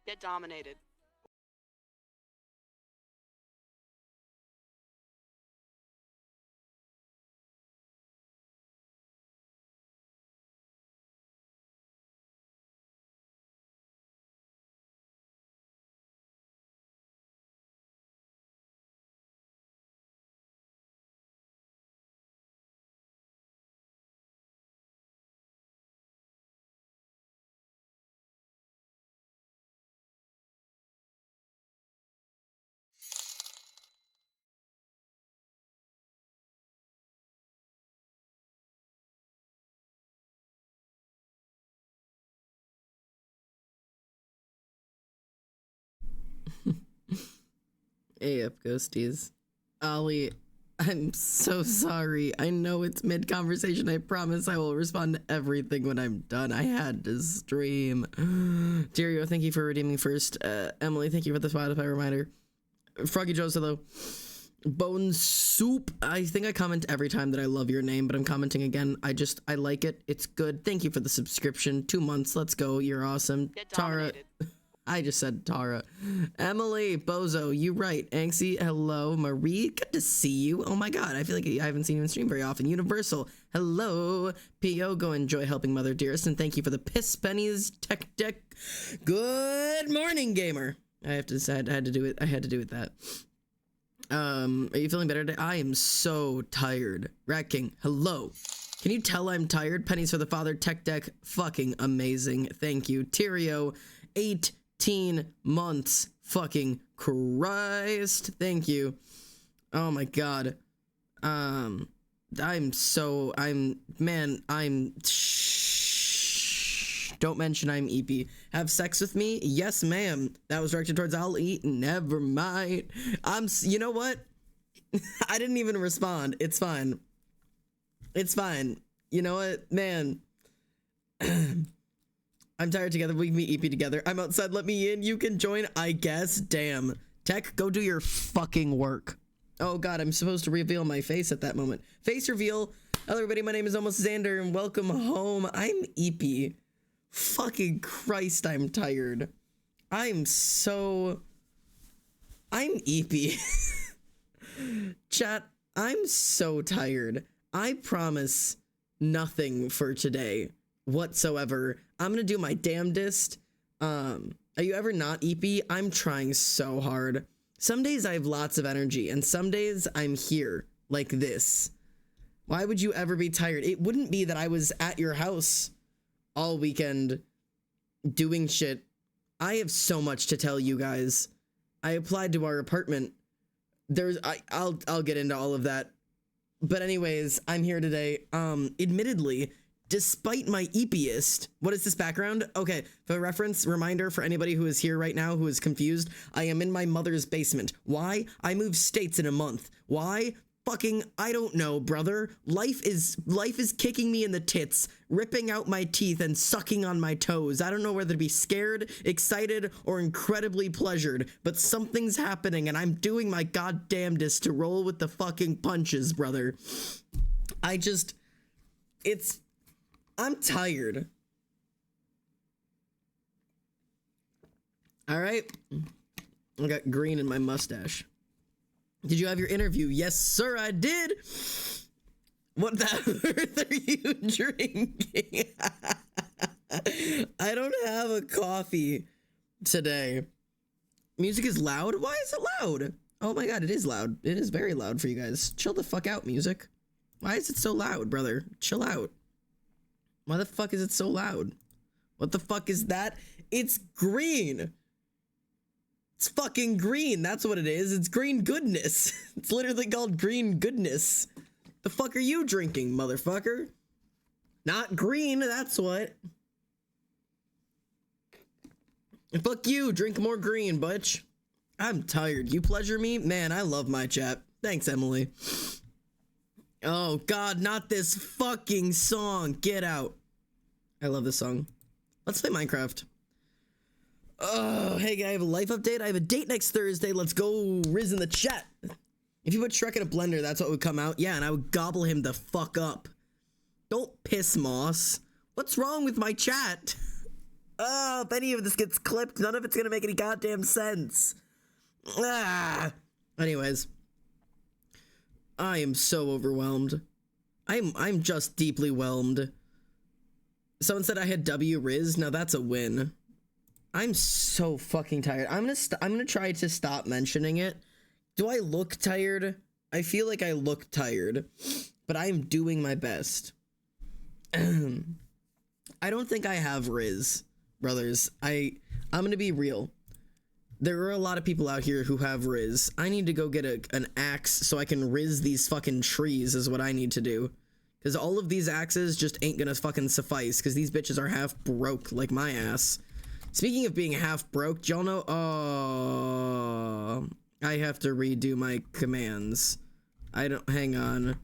Get dominated. AF Ghosties. Ollie, I'm so sorry. I know it's mid conversation. I promise I will respond to everything when I'm done. I had to stream. Dario, thank you for redeeming first. Emily, thank you for the Spotify reminder. Froggy Joe though. Bone Soup. I think I comment every time that I love your name, but I'm commenting again. I like it. It's good. Thank you for the subscription. 2 months. Let's go. You're awesome. Get Tara. dominated. I just said Tara. Emily, Bozo, you right. Anxie, hello. Marie, good to see you. Oh my god, I feel like I haven't seen you in stream very often. Universal, hello. P.O., go enjoy helping Mother Dearest, and thank you for the piss pennies. Tech deck. Good morning, gamer. I have to decide. I had to do it. I had to do it that. Are you feeling better today? I am so tired. Rat King, hello. Can you tell I'm tired? Pennies for the father. Tech deck, fucking amazing. Thank you. Tyrio, 18 months. Fucking Christ. Thank you. Oh my god. I'm don't mention I'm Eepy. Have sex with me? Yes, ma'am. That was directed towards I'll eat. Never mind. You know what? I didn't even respond. It's fine. It's fine. You know what, man? I'm tired together. We can be EP together. I'm outside. Let me in. You can join, I guess. Damn. Tech, go do your fucking work. Oh god, I'm supposed to reveal my face at that moment. Face reveal. Hello everybody, my name is Almost Xander and welcome home. I'm EP. Fucking Christ, I'm tired. I'm EP. Chat, I'm so tired. I promise nothing for today whatsoever. I'm gonna do my damnedest. Are you ever not EP? I'm trying so hard. Some days I have lots of energy and some days I'm here like this. Why would you ever be tired? It wouldn't be that I was at your house all weekend doing shit. I have so much to tell you guys. I applied to our apartment. I'll get into all of that. But anyways, I'm here today. Admittedly, despite my eepiest, what is this background? Okay, for reference, reminder for anybody who is here right now who is confused, I am in my mother's basement. Why? I moved states in a month. Why? Fucking, I don't know, brother. Life is kicking me in the tits, ripping out my teeth and sucking on my toes. I don't know whether to be scared, excited, or incredibly pleasured, but something's happening and I'm doing my goddamnedest to roll with the fucking punches, brother. I'm tired. All right. I got green in my mustache. Did you have your interview? Yes, sir, I did. What the earth are you drinking? I don't have a coffee today. Music is loud? Why is it loud? Oh my god, it is loud. It is very loud for you guys. Chill the fuck out, music. Why is it so loud, brother? Chill out. Why the fuck is it so loud? What the fuck is that? It's green. It's fucking green. That's what it is. It's green goodness. It's literally called green goodness. The fuck are you drinking, motherfucker? Not green, that's what. Fuck you. Drink more green, butch. I'm tired. You pleasure me? Man, I love my chat. Thanks, Emily. Oh god, not this fucking song. Get out. I love this song. Let's play Minecraft. Oh, hey guy, I have a life update. I have a date next Thursday. Let's go. Riz in the chat. If you put Shrek in a blender, that's what would come out. Yeah, and I would gobble him the fuck up. Don't piss Moss. What's wrong with my chat? Oh, if any of this gets clipped, none of it's gonna make any goddamn sense. Ah. Anyways, I am so overwhelmed. I'm just deeply whelmed. Someone said I had W Riz. Now that's a win. I'm so fucking tired. I'm gonna try to stop mentioning it. Do I look tired? I feel like I look tired, but I'm doing my best. I don't think I have Riz, brothers. I'm gonna be real. There are a lot of people out here who have Riz. I need to go get an axe so I can Riz these fucking trees is what I need to do. Because all of these axes just ain't gonna fucking suffice because these bitches are half broke like my ass. Speaking of being half broke, y'all know, I have to redo my commands. Hang on.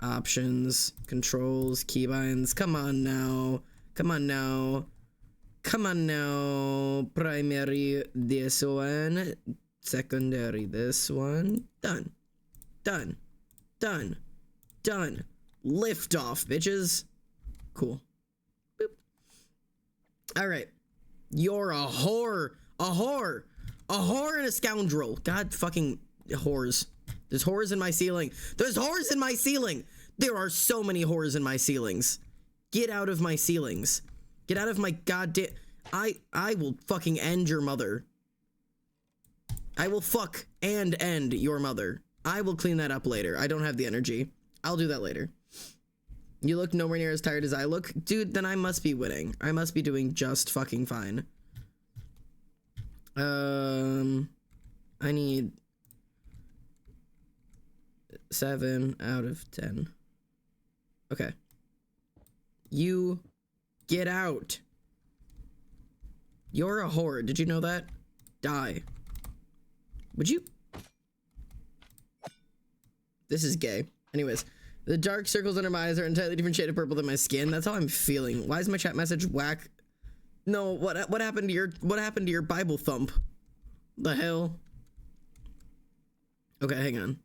Options, controls, keybinds, come on now. Come on now. Come on now. Primary, this one. Secondary, this one. Done. Done. Done. Done. Lift off, bitches. Cool. Boop. All right. You're a whore. A whore. A whore and a scoundrel. God fucking whores. There's whores in my ceiling. There's whores in my ceiling. There are so many whores in my ceilings. Get out of my ceilings. Get out of my goddamn... I will fucking end your mother. I will fuck and end your mother. I will clean that up later. I don't have the energy. I'll do that later. You look nowhere near as tired as I look. Dude, then I must be winning. I must be doing just fucking fine. I need 7 out of 10. Okay. You get out. You're a whore. Did you know that? Die. Would you? This is gay. Anyways, the dark circles under my eyes are an entirely different shade of purple than my skin. That's how I'm feeling. Why is my chat message whack? No, what happened to your Bible thump? The hell? Okay, hang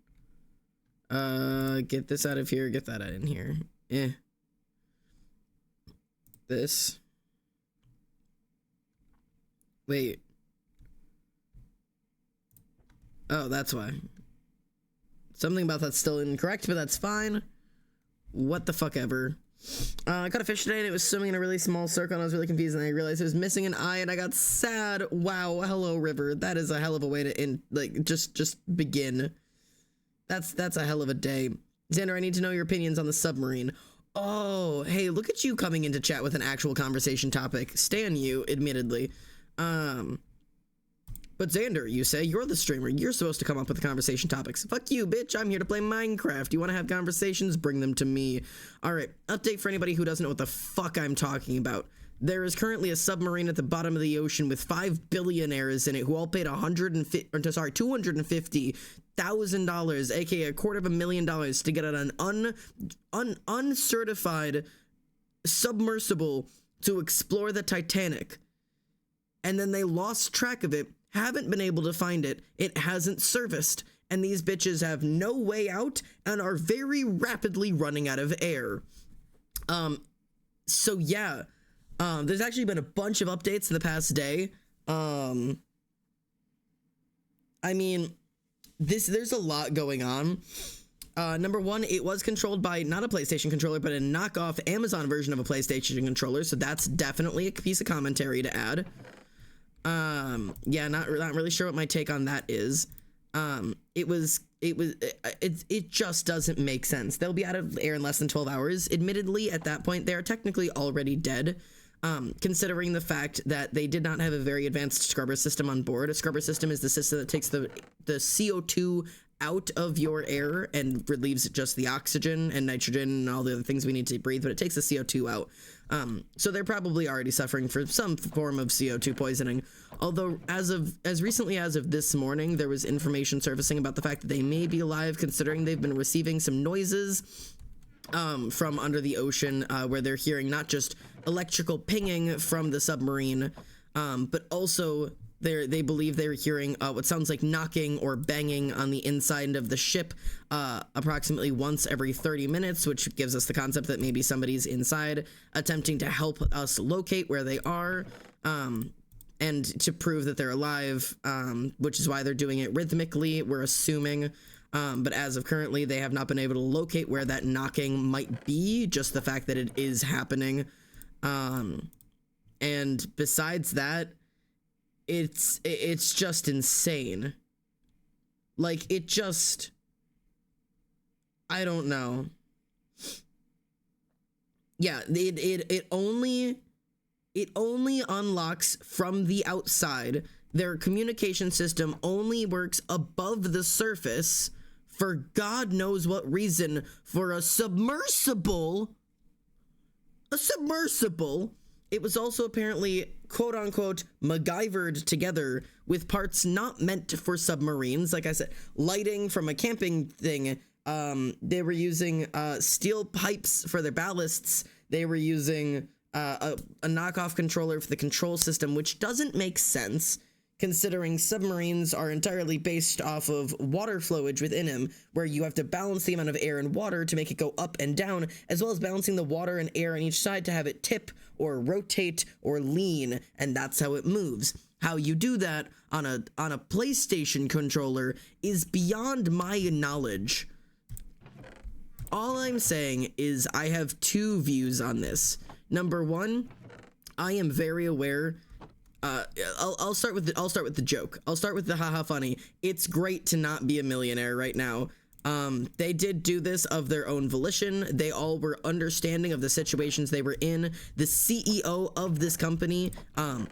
on. Get this out of here, get that out in here. This. Wait. Oh, that's why. Something about that's still incorrect, but that's fine. What the fuck ever. I caught a fish today and it was swimming in a really small circle and I was really confused and I realized it was missing an eye and I got sad. Wow, hello river. That is a hell of a way to just begin. That's a hell of a day. Xander, I need to know your opinions on the submarine. Oh, hey, look at you coming into chat with an actual conversation topic. Stan you, admittedly. But Xander, you say, you're the streamer. You're supposed to come up with the conversation topics. Fuck you, bitch. I'm here to play Minecraft. You want to have conversations? Bring them to me. All right, update for anybody who doesn't know what the fuck I'm talking about. There is currently a submarine at the bottom of the ocean with 5 billionaires in it who all paid $250,000, aka $250,000 to get on an uncertified submersible to explore the Titanic. And then they lost track of it, haven't been able to find it, it hasn't serviced, and these bitches have no way out and are very rapidly running out of air. So yeah, there's actually been a bunch of updates in the past day. I mean, there's a lot going on. Number one, it was controlled by not a PlayStation controller, but a knockoff Amazon version of a PlayStation controller, so that's definitely a piece of commentary to add. Yeah, not really sure what my take on that is. It just doesn't make sense. They'll be out of air in less than 12 hours. Admittedly, at that point, they are technically already dead, considering the fact that they did not have a very advanced scrubber system on board. A scrubber system is the system that takes the CO2 out of your air and relieves just the oxygen and nitrogen and all the other things we need to breathe, but it takes the CO2 out. So they're probably already suffering from some form of CO2 poisoning. Although as recently as of this morning, there was information surfacing about the fact that they may be alive, considering they've been receiving some noises from under the ocean, where they're hearing not just electrical pinging from the submarine, but also they believe they're hearing what sounds like knocking or banging on the inside of the ship approximately once every 30 minutes, which gives us the concept that maybe somebody's inside attempting to help us locate where they are. and to prove that they're alive, which is why they're doing it rhythmically, we're assuming. But as of currently, they have not been able to locate where that knocking might be, just the fact that it is happening. And besides that, it's just insane. Like, it just, I don't know. Yeah, it only unlocks from the outside. Their communication system only works above the surface for God knows what reason, for a submersible. It was also apparently, quote unquote, MacGyvered together with parts not meant for submarines. Like I said, lighting from a camping thing. They were using steel pipes for their ballasts. They were using a knockoff controller for the control system, which doesn't make sense, considering submarines are entirely based off of water flowage within them, where you have to balance the amount of air and water to make it go up and down, as well as balancing the water and air on each side to have it tip or rotate or lean, and that's how it moves. How you do that on a PlayStation controller is beyond my knowledge. All I'm saying is I have two views on this. Number one, I am very aware. I'll start with the joke. I'll start with the haha funny. It's great to not be a millionaire right now. They did do this of their own volition. They all were understanding of the situations they were in. The CEO of this company,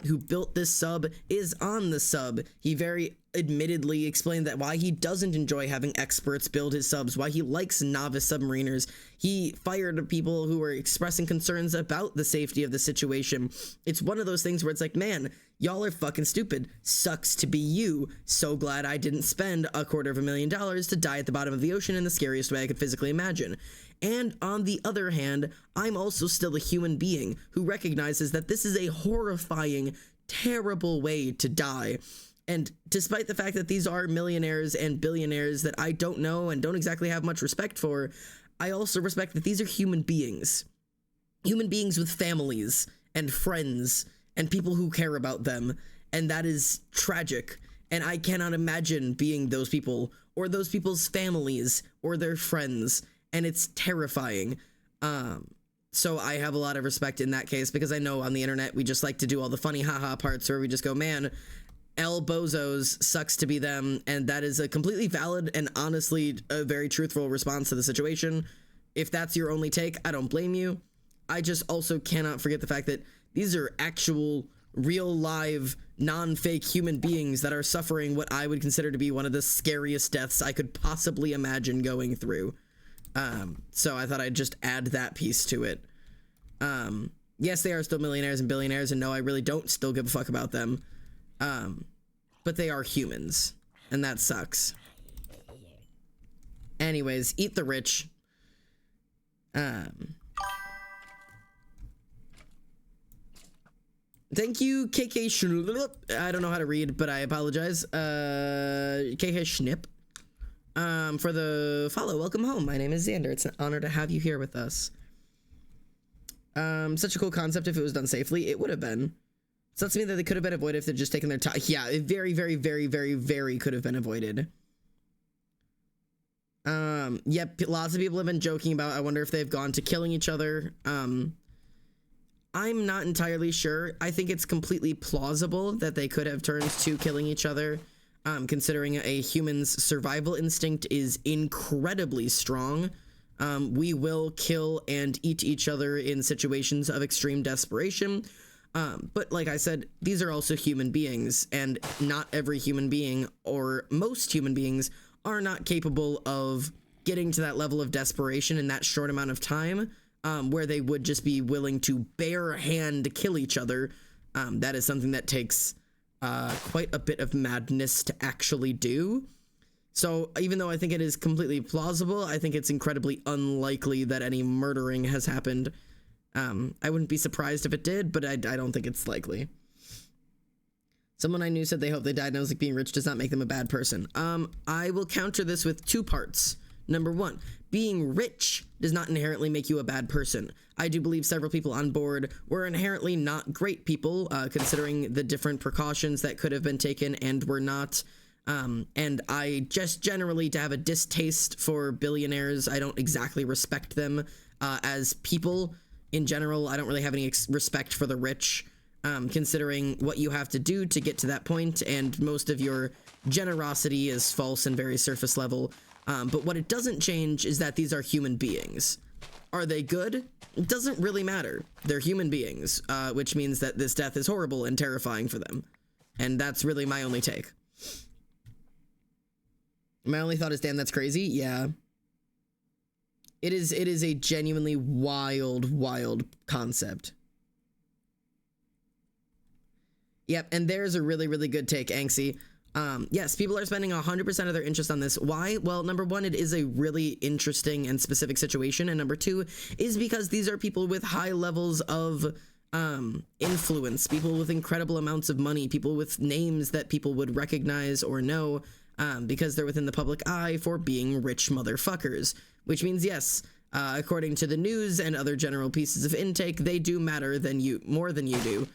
who built this sub, is on the sub. He very admittedly explained that why he doesn't enjoy having experts build his subs, why he likes novice submariners. He fired people who were expressing concerns about the safety of the situation. It's one of those things where it's like, man, y'all are fucking stupid. Sucks to be you. So glad I didn't spend $250,000 to die at the bottom of the ocean in the scariest way I could physically imagine. And on the other hand, I'm also still a human being who recognizes that this is a horrifying, terrible way to die. And despite the fact that these are millionaires and billionaires that I don't know and don't exactly have much respect for, I also respect that these are human beings. Human beings with families and friends and people who care about them. And that is tragic. And I cannot imagine being those people or those people's families or their friends. And it's terrifying. So I have a lot of respect in that case, because I know on the internet we just like to do all the funny haha parts where we just go, man, El Bozos, sucks to be them. And that is a completely valid and honestly a very truthful response to the situation. If that's your only take, I don't blame you. I just also cannot forget the fact that these are actual, real, live, non-fake human beings that are suffering what I would consider to be one of the scariest deaths I could possibly imagine going through. So I thought I'd just add that piece to it. Yes, they are still millionaires and billionaires, and no, I really don't still give a fuck about them. But they are humans, and that sucks. Anyways, eat the rich. Thank you, KK Schnip. I don't know how to read, but I apologize. KK Schnip. For the follow. Welcome home. My name is Xander. It's an honor to have you here with us. Such a cool concept. If it was done safely, it would have been. So that's mean that they could have been avoided if they'd just taken their time. Yeah, it very, very, very, very, very could have been avoided. Yep, lots of people have been joking about, I wonder if they've gone to killing each other. I'm not entirely sure. I think it's completely plausible that they could have turned to killing each other, considering a human's survival instinct is incredibly strong. We will kill and eat each other in situations of extreme desperation. But like I said, these are also human beings, and not every human being, or most human beings, are not capable of getting to that level of desperation in that short amount of time, where they would just be willing to bare hand kill each other. That is something that takes quite a bit of madness to actually do. So even though I think it is completely plausible, I think it's incredibly unlikely that any murdering has happened. I wouldn't be surprised if it did, but I don't think it's likely. Someone I knew said they hope they died, and I was like, being rich does not make them a bad person. I will counter this with two parts. Number one, being rich does not inherently make you a bad person. I do believe several people on board were inherently not great people, considering the different precautions that could have been taken and were not. And I just generally have a distaste for billionaires. I don't exactly respect them as people in general. I don't really have any respect for the rich, considering what you have to do to get to that point, and most of your generosity is false and very surface level. But what it doesn't change is that these are human beings. Are they good? It doesn't really matter. They're human beings, which means that this death is horrible and terrifying for them. And that's really my only take. My only thought is, damn, that's crazy. Yeah. It is a genuinely wild concept. Yep, and there's a really good take, Anxie. Yes, people are spending 100% of their interest on this. Why? Well, number one, it is a really interesting and specific situation, and number two is because these are people with high levels of influence, people with incredible amounts of money, people with names that people would recognize or know, because they're within the public eye for being rich motherfuckers. Which means, yes, according to the news and other general pieces of intake, they do matter more than you do,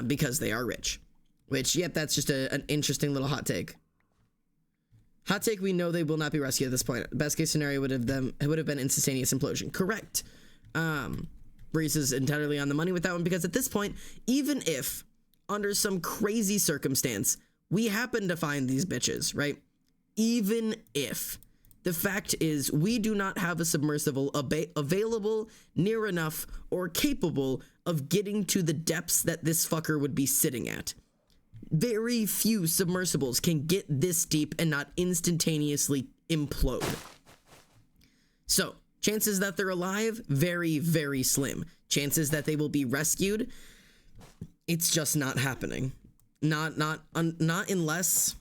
because they are rich. Which, yep, that's just an interesting little hot take. Hot take, we know they will not be rescued at this point. Best case scenario would have been instantaneous implosion. Correct. Reese is entirely on the money with that one, because at this point, even if, under some crazy circumstance, we happen to find these bitches, right? Even if, the fact is, we do not have a submersible available, near enough, or capable of getting to the depths that this fucker would be sitting at. Very few submersibles can get this deep and not instantaneously implode. So, chances that they're alive, very slim. Chances that they will be rescued, it's just not happening. Not unless,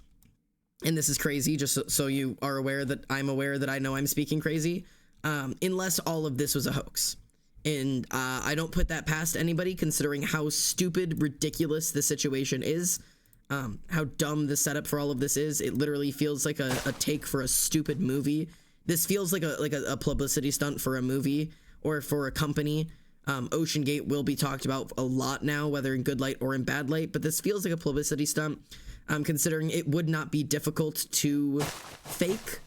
and this is crazy, just so you are aware that I'm aware that I know I'm speaking crazy, unless all of this was a hoax. And I don't put that past anybody, considering how stupid, ridiculous the situation is. How dumb the setup for all of this is. It literally feels like a take for a stupid movie. This feels like a publicity stunt for a movie or for a company. OceanGate will be talked about a lot now, whether in good light or in bad light, but this feels like a publicity stunt, considering it would not be difficult to fake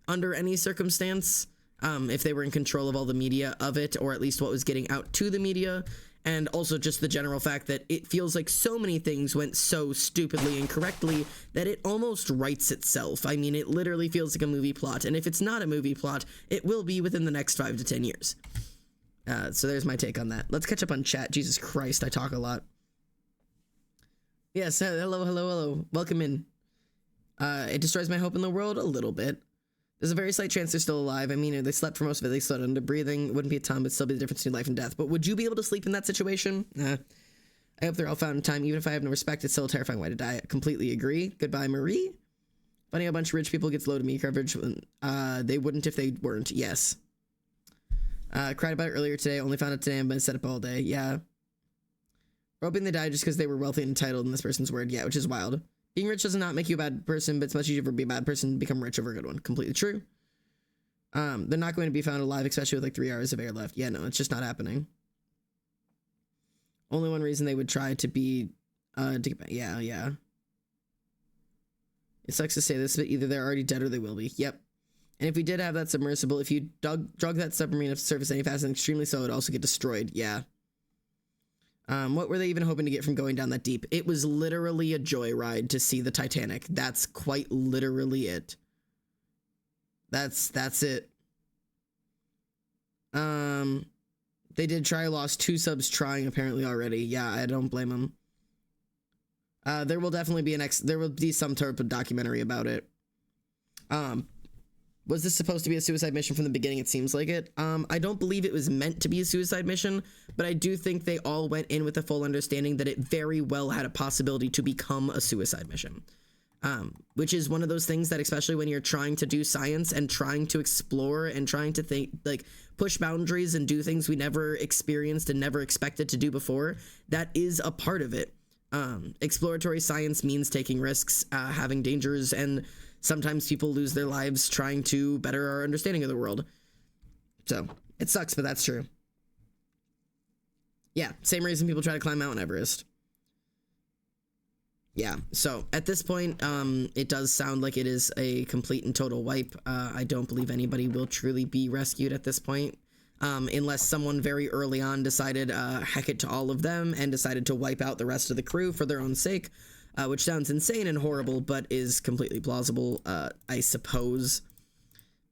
under any circumstance, if they were in control of all the media of it, or at least what was getting out to the media. And also just the general fact that it feels like so many things went so stupidly and incorrectly that it almost writes itself. I mean, it literally feels like a movie plot. And if it's not a movie plot, it will be within the next 5 to 10 years. So there's my take on that. Let's catch up on chat. Jesus Christ, I talk a lot. Yes, hello. Welcome in. It destroys my hope in the world a little bit. There's a very slight chance they're still alive. I mean, they slept for most of it. They slowed under breathing. Wouldn't be a ton, but still be the difference between life and death. But would you be able to sleep in that situation? I hope they're all found in time. Even if I have no respect, it's still a terrifying way to die. I completely agree. Goodbye, Marie. Funny how a bunch of rich people gets low to me coverage. They wouldn't if they weren't. Yes. Cried about it earlier today. Only found it today. I've been set up all day. Yeah. We're hoping they died just because they were wealthy and entitled in this person's word. Yeah, which is wild. Being rich does not make you a bad person, but it's much easier to be a bad person to become rich over a good one. Completely true. They're not going to be found alive, especially with like 3 hours of air left. Yeah, no, it's just not happening. Only one reason they would try to be, yeah. It sucks to say this, but either they're already dead or they will be. Yep. And if we did have that submersible, if you drug that submarine up to surface any faster than extremely slow, it would also get destroyed. Yeah. What were they even hoping to get from going down that deep? It was literally a joyride to see the Titanic. That's quite literally it. That's it. They did try, lost 2 subs trying apparently already. Yeah, I don't blame them. There will definitely be there will be some type of documentary about it. Was this supposed to be a suicide mission from the beginning? It seems like it. I don't believe it was meant to be a suicide mission, but I do think they all went in with a full understanding that it very well had a possibility to become a suicide mission. Which is one of those things that, especially when you're trying to do science and trying to explore and trying to think, like, push boundaries and do things we never experienced and never expected to do before, that is a part of it. Exploratory science means taking risks, having dangers, and sometimes people lose their lives trying to better our understanding of the world. So it sucks, but that's true. Yeah, same reason people try to climb Mount Everest. Yeah, so at this point, it does sound like it is a complete and total wipe. I don't believe anybody will truly be rescued at this point, unless someone very early on decided, heck it to all of them, and decided to wipe out the rest of the crew for their own sake, which sounds insane and horrible, but is completely plausible, I suppose.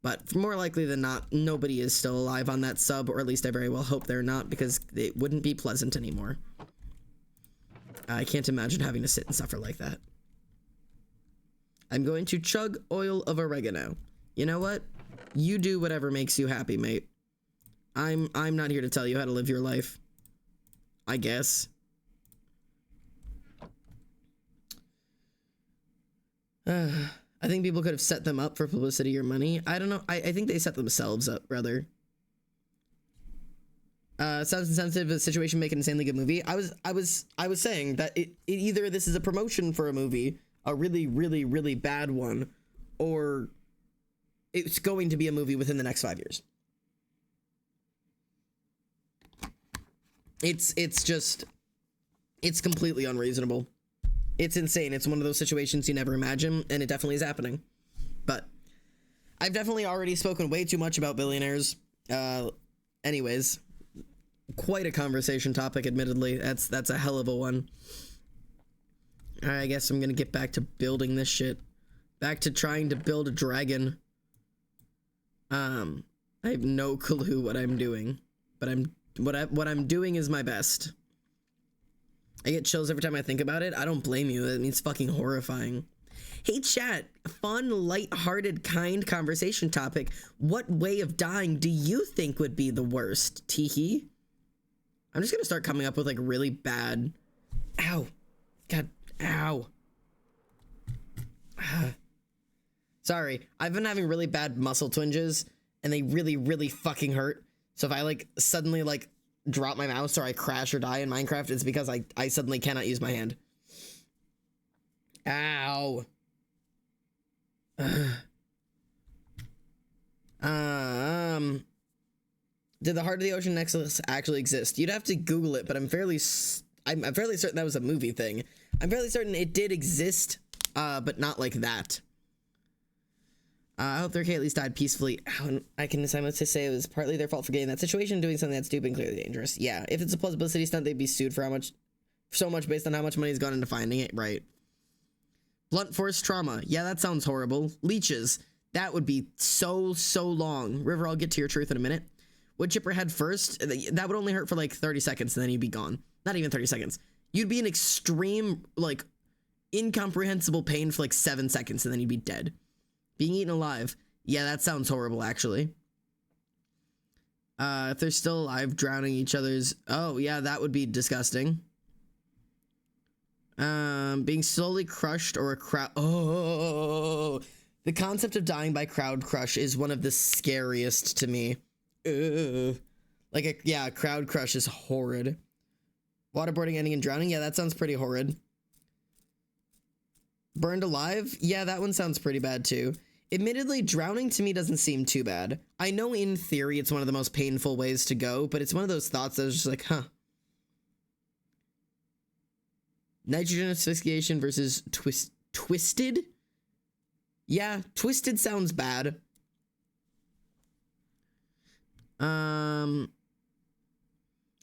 But more likely than not, nobody is still alive on that sub, or at least I very well hope they're not, because it wouldn't be pleasant anymore. I can't imagine having to sit and suffer like that. I'm going to chug oil of oregano. You know what? You do whatever makes you happy, mate. I'm not here to tell you how to live your life, I guess. I think people could have set them up for publicity or money. I don't know. I think they set themselves up, rather. Sounds insensitive. A situation make an insanely good movie. I was saying that it either this is a promotion for a movie, a really, really, really bad one, or it's going to be a movie within the next 5 years. It's completely unreasonable. It's insane. It's one of those situations you never imagine, and it definitely is happening. But I've definitely already spoken way too much about billionaires. Anyways, quite a conversation topic, admittedly. That's a hell of a one. I guess I'm gonna get back to building this shit. Back to trying to build a dragon. I have no clue what I'm doing, but what I'm doing is my best. I get chills every time I think about it. I don't blame you. That means fucking horrifying. Hey chat, fun, light-hearted, kind conversation topic. What way of dying do you think would be the worst? Teehee. I'm just gonna start coming up with like really bad. Ow. God. Ow. Sorry. I've been having really bad muscle twinges and they really, really fucking hurt. So if I like suddenly like drop my mouse or I crash or die in Minecraft, it's because I suddenly cannot use my hand. Ow. Did the Heart of the Ocean necklace actually exist? You'd have to Google it, but I'm fairly certain that was a movie thing. I'm fairly certain it did exist, but not like that. I hope their kid at least died peacefully. I can simultaneously say it was partly their fault for getting in that situation, doing something that's stupid and clearly dangerous. Yeah, if it's a publicity stunt, they'd be sued for so much based on how much money's gone into finding it. Right. Blunt force trauma. Yeah, that sounds horrible. Leeches. That would be so long. River, I'll get to your truth in a minute. Would chipper head first? That would only hurt for like 30 seconds and then you'd be gone. Not even 30 seconds. You'd be in extreme, like, incomprehensible pain for like 7 seconds and then you'd be dead. Being eaten alive. Yeah, that sounds horrible, actually. If they're still alive, drowning each other's... Oh, yeah, that would be disgusting. Being slowly crushed or a crowd... Oh! The concept of dying by crowd crush is one of the scariest to me. Like, a crowd crush is horrid. Waterboarding ending in drowning? Yeah, that sounds pretty horrid. Burned alive? Yeah, that one sounds pretty bad, too. Admittedly, drowning to me doesn't seem too bad. I know in theory it's one of the most painful ways to go, but it's one of those thoughts that was just like, huh. Nitrogen asphyxiation versus twisted? Yeah, twisted sounds bad. I'm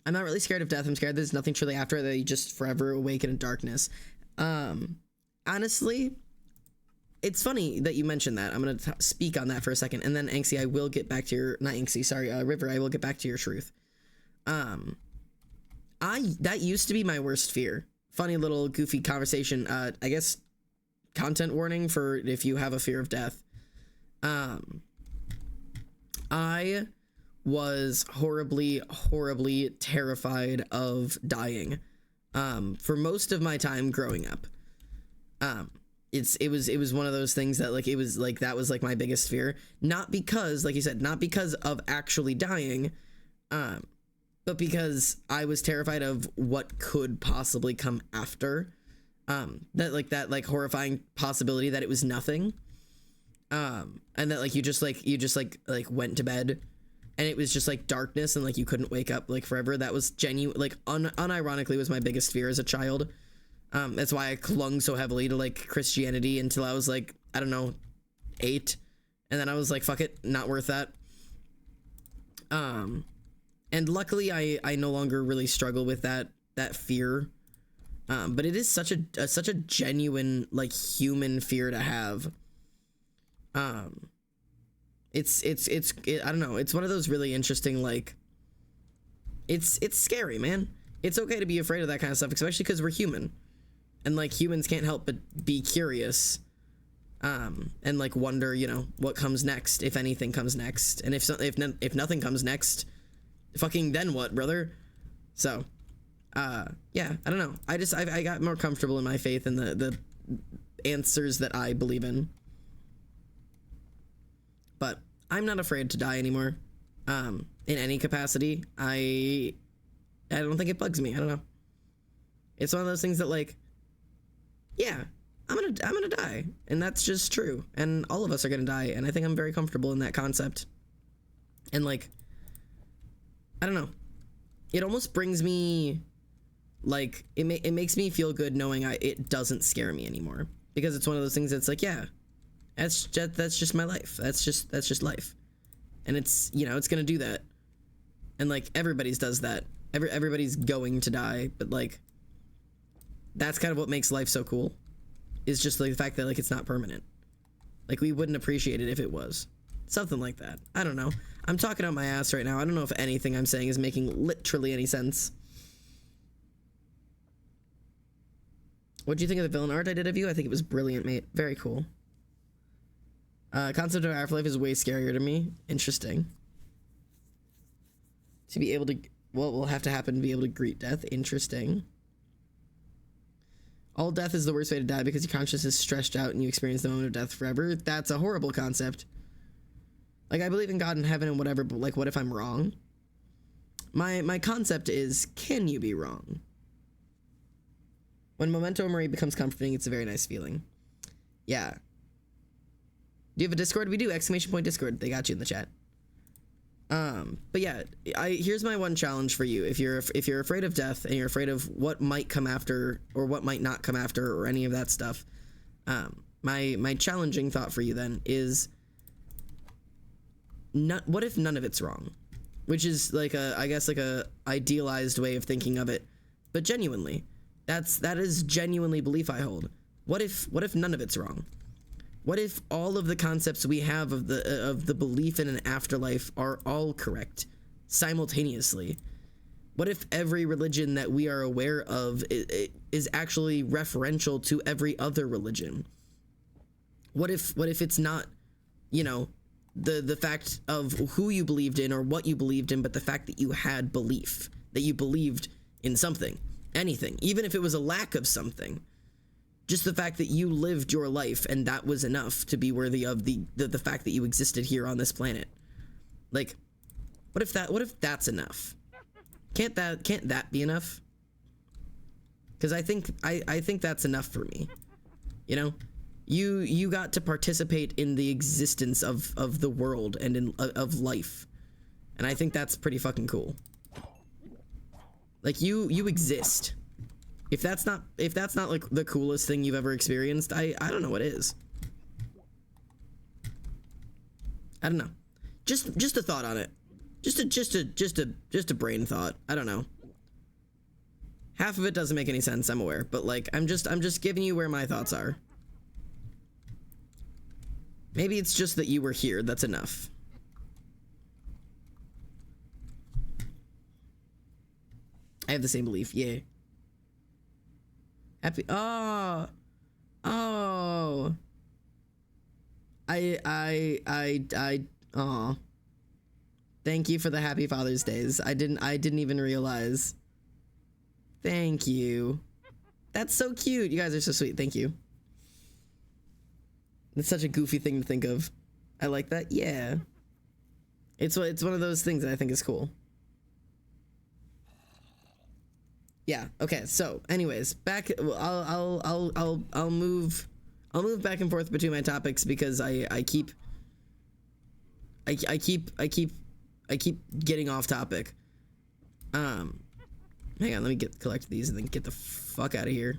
not really scared of death. I'm scared there's nothing truly after that you just forever awaken in darkness. Honestly, it's funny that you mentioned that. I'm going to speak on that for a second. And then, Anxie, I will get back to your... Not Anxie, sorry. River, I will get back to your truth. That used to be my worst fear. Funny little goofy conversation. I guess content warning for if you have a fear of death. I was horribly, horribly terrified of dying for most of my time growing up. It was one of those things that like it was like that was like my biggest fear, not because, like you said, not because of actually dying, but because I was terrified of what could possibly come after, that horrifying possibility that it was nothing, and that like you just went to bed and it was just like darkness and like you couldn't wake up like forever. That was genuine, like unironically was my biggest fear as a child. That's why I clung so heavily to like Christianity until I was like, I don't know, 8, and then I was like, fuck it, not worth that. And luckily I no longer really struggle with that fear. But it is such a genuine, like, human fear to have. It's I don't know, it's one of those really interesting, like, it's scary, man. It's okay to be afraid of that kind of stuff, especially because we're human, and like humans can't help but be curious, and like wonder, you know, what comes next, if anything comes next, and if nothing comes next, fucking then what, brother? So yeah, I don't know, I got more comfortable in my faith and the answers that I believe in. But I'm not afraid to die anymore, in any capacity. I don't think it bugs me. I don't know. It's one of those things that, like, yeah, I'm gonna die, and that's just true, and all of us are gonna die, and I think I'm very comfortable in that concept. And like, I don't know, it almost brings me, like, it makes me feel good knowing it doesn't scare me anymore, because it's one of those things that's like, yeah, that's just my life. That's just life, and it's, you know, it's gonna do that, and like everybody's does that. Everybody's going to die, but like, that's kind of what makes life so cool, is just like the fact that, like, it's not permanent. Like, we wouldn't appreciate it if it was. Something like that. I don't know. I'm talking out my ass right now. I don't know if anything I'm saying is making literally any sense. What do you think of the villain art I did of you? I think it was brilliant, mate. Very cool. Concept of afterlife is way scarier to me. Interesting. To be able to, what will have to happen to be able to greet death? Interesting. All death is the worst way to die because your consciousness is stretched out and you experience the moment of death forever. That's a horrible concept. Like, I believe in God and heaven and whatever, but like, what if I'm wrong? My concept is, can you be wrong? When memento mori becomes comforting, it's a very nice feeling. Yeah. Do you have a Discord? We do! ! Discord. They got you in the chat. But yeah, here's my one challenge for you. If you're afraid of death and you're afraid of what might come after or what might not come after or any of that stuff, my challenging thought for you then is, what if none of it's wrong? Which is like I guess like a idealized way of thinking of it, but genuinely, that is genuinely belief I hold. What if none of it's wrong? What if all of the concepts we have of the belief in an afterlife are all correct simultaneously? What if every religion that we are aware of is actually referential to every other religion? What if it's not, you know, the fact of who you believed in or what you believed in, but the fact that you had belief, that you believed in something, anything, even if it was a lack of something? Just the fact that you lived your life and that was enough to be worthy of the fact that you existed here on this planet. Like, what if that's enough? Can't that be enough? Because I think that's enough for me. You know, you got to participate in the existence of the world and of life, and I think that's pretty fucking cool. Like, you exist. If that's not like the coolest thing you've ever experienced, I don't know what is. I don't know. Just a thought on it. Just a brain thought. I don't know. Half of it doesn't make any sense, I'm aware, but like, I'm just giving you where my thoughts are. Maybe it's just that you were here, that's enough. I have the same belief, yeah. Happy, oh. Aw. Thank you for the happy Father's Days. I didn't even realize. Thank you. That's so cute. You guys are so sweet. Thank you. It's such a goofy thing to think of. I like that. Yeah. It's one of those things that I think is cool. Yeah. Okay. So, anyways, back. I'll move back and forth between my topics because I keep I keep getting off topic. Hang on, let me collect these and then get the fuck out of here.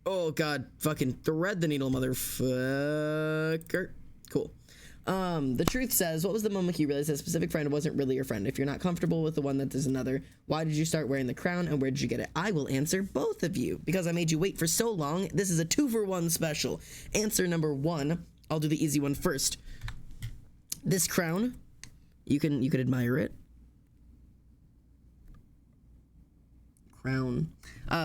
Oh god, fucking thread the needle, motherfucker. Cool. The truth says, what was the moment you realized that a specific friend wasn't really your friend? If you're not comfortable with the one that there's another, why did you start wearing the crown and where did you get it? I will answer both of you because I made you wait for so long. This is a 2-for-1 special. Answer number 1, I'll do the easy one first. This crown, you can admire it. Crown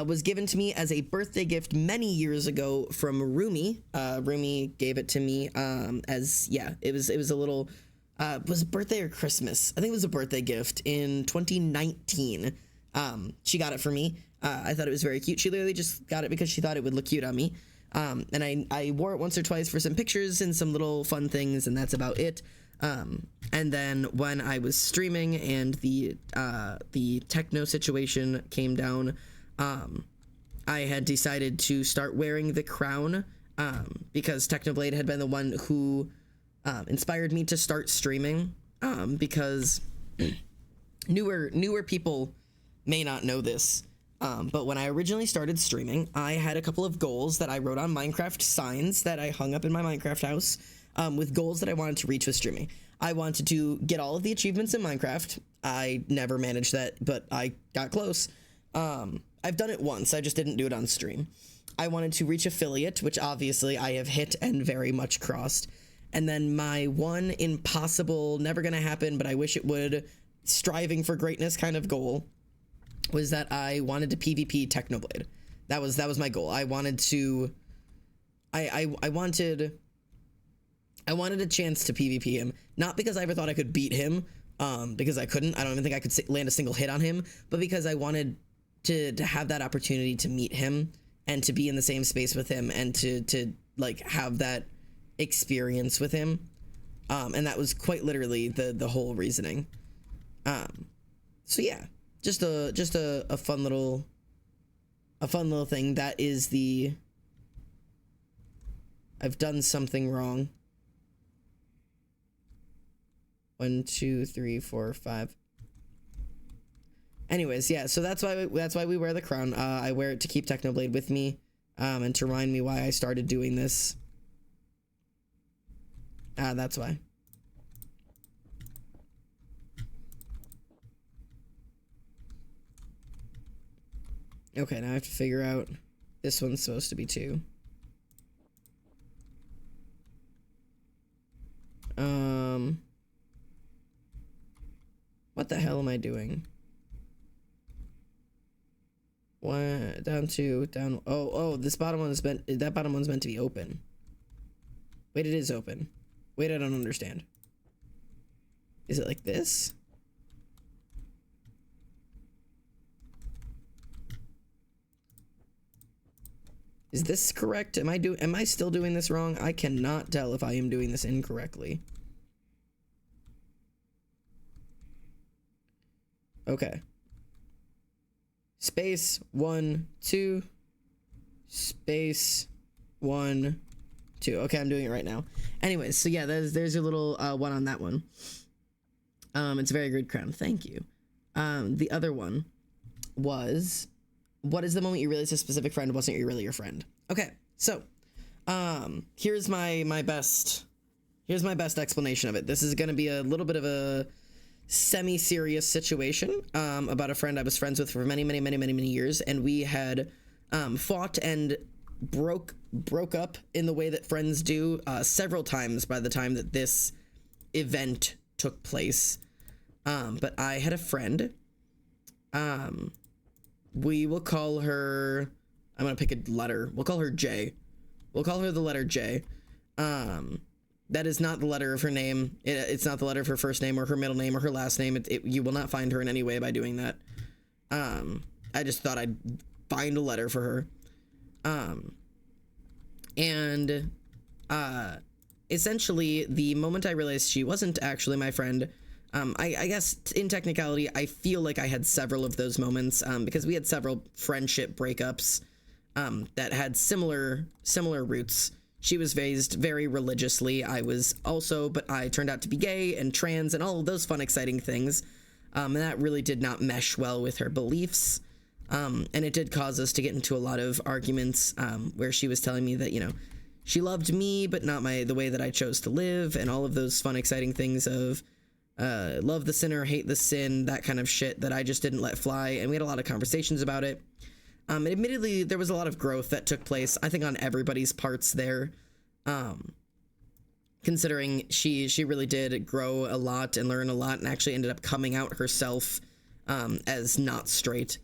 was given to me as a birthday gift many years ago from Rumi. Rumi gave it to me as, yeah, it was a little, was it birthday or Christmas? I think it was a birthday gift in 2019. She got it for me. I thought it was very cute. She literally just got it because she thought it would look cute on me. And I wore it once or twice for some pictures and some little fun things, and that's about it. And then when I was streaming and the techno situation came down, I had decided to start wearing the crown, because Technoblade had been the one who, inspired me to start streaming, because newer people may not know this, but when I originally started streaming, I had a couple of goals that I wrote on Minecraft signs that I hung up in my Minecraft house, with goals that I wanted to reach with streaming. I wanted to get all of the achievements in Minecraft. I never managed that, but I got close. I've done it once, I just didn't do it on stream. I wanted to reach affiliate, which obviously I have hit and very much crossed. And then my one impossible, never gonna happen, but I wish it would, striving for greatness kind of goal, was that I wanted to PvP Technoblade. That was my goal. I wanted to, I wanted a chance to PvP him, not because I ever thought I could beat him, because I couldn't. I don't even think I could land a single hit on him, but because I wanted to have that opportunity to meet him and to be in the same space with him and to like have that experience with him. And that was quite literally the whole reasoning. So yeah, just a fun little thing. That is the, I've done something wrong. 1, 2, 3, 4, 5. Anyways, yeah, so that's why we wear the crown. I wear it to keep Technoblade with me, and to remind me why I started doing this. That's why. Okay, now I have to figure out, this one's supposed to be 2. What the hell am I doing? 1, down 2, down. Oh, this bottom one is that bottom one's meant to be open. Wait, it is open. Wait, I don't understand. Is it like this? Is this correct? Am I still doing this wrong? I cannot tell if I am doing this incorrectly. Okay. Space 1, 2. Space 1, 2. Okay, I'm doing it right now. Anyways, so yeah, there's your little one on that one. It's a very good crown. Thank you. The other one was, what is the moment you realized a specific friend wasn't really your friend? Okay, so here's my best explanation of it. This is going to be a little bit of a semi-serious situation about a friend I was friends with for many years, and we had fought and broke up in the way that friends do several times by the time that this event took place. But I had a friend, we will call her, I'm gonna pick a letter, we'll call her J. We'll call her the letter J. That is not the letter of her name. It's not the letter of her first name or her middle name or her last name. You will not find her in any way by doing that. I just thought I'd find a letter for her. Essentially, the moment I realized she wasn't actually my friend, I guess in technicality, I feel like I had several of those moments, because we had several friendship breakups that had similar roots. She was raised very religiously. I was also, but I turned out to be gay and trans and all of those fun, exciting things. And that really did not mesh well with her beliefs. And it did cause us to get into a lot of arguments where she was telling me that, you know, she loved me, but not the way that I chose to live, and all of those fun, exciting things of love the sinner, hate the sin, that kind of shit that I just didn't let fly. And we had a lot of conversations about it. And admittedly, there was a lot of growth that took place, I think, on everybody's parts there. Considering she really did grow a lot and learn a lot, and actually ended up coming out herself as not straight.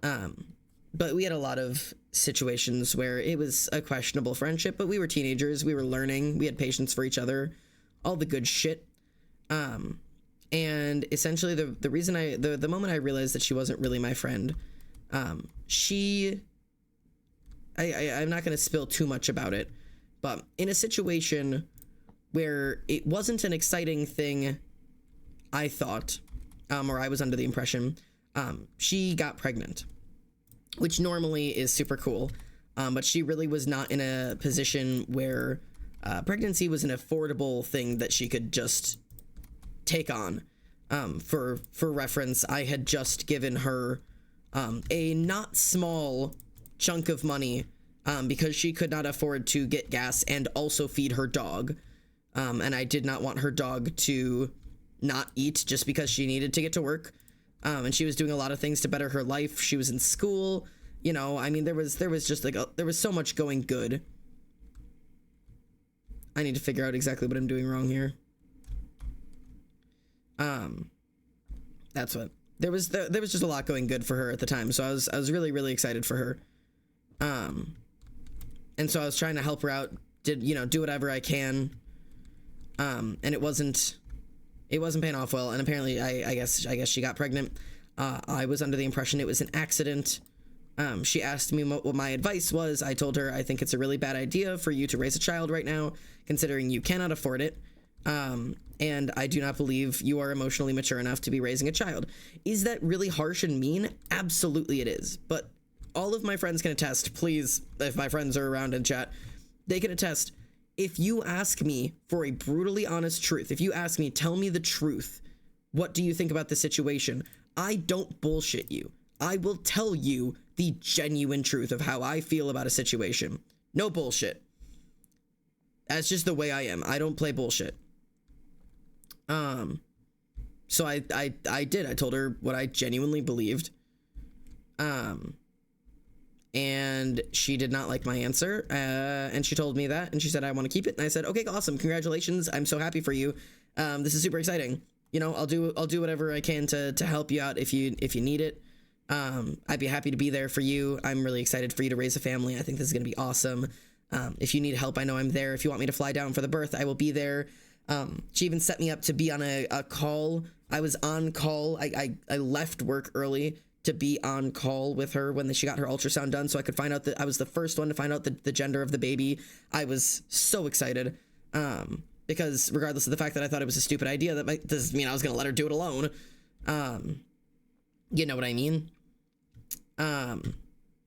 But we had a lot of situations where it was a questionable friendship, but we were teenagers, we were learning, we had patience for each other, all the good shit. And essentially the reason the moment I realized that she wasn't really my friend, I'm not going to spill too much about it, but in a situation where it wasn't an exciting thing, I thought, or I was under the impression, she got pregnant, which normally is super cool. But she really was not in a position where pregnancy was an affordable thing that she could just take on. For reference, I had just given her a not small chunk of money because she could not afford to get gas and also feed her dog. And I did not want her dog to not eat just because she needed to get to work. And she was doing a lot of things to better her life. She was in school, you know, I mean, there was just like, there was so much going good. I need to figure out exactly what I'm doing wrong here. That's what, there was just a lot going good for her at the time. So I was really, really excited for her. And so I was trying to help her out, do whatever I can. And it wasn't paying off well. And apparently I guess she got pregnant. I was under the impression it was an accident. She asked me what my advice was. I told her, I think it's a really bad idea for you to raise a child right now, considering you cannot afford it. And I do not believe you are emotionally mature enough to be raising a child. Is that really harsh and mean? Absolutely it is. But all of my friends can attest, please, if my friends are around in chat, they can attest. If you ask me for a brutally honest truth, if you ask me, tell me the truth, what do you think about the situation? I don't bullshit you. I will tell you the genuine truth of how I feel about a situation. No bullshit. That's just the way I am. I don't play bullshit. So I did. I told her what I genuinely believed. And she did not like my answer. And she told me that, and she said, I want to keep it. And I said, okay, awesome. Congratulations. I'm so happy for you. This is super exciting. You know, I'll do whatever I can to help you out if you need it. I'd be happy to be there for you. I'm really excited for you to raise a family. I think this is going to be awesome. If you need help, I know I'm there. If you want me to fly down for the birth, I will be there. She even set me up to be on a call. I was on call. I left work early to be on call with her when she got her ultrasound done, so I could find out that I was the first one to find out the gender of the baby. I was so excited. Because regardless of the fact that I thought it was a stupid idea, that doesn't mean I was going to let her do it alone. You know what I mean? And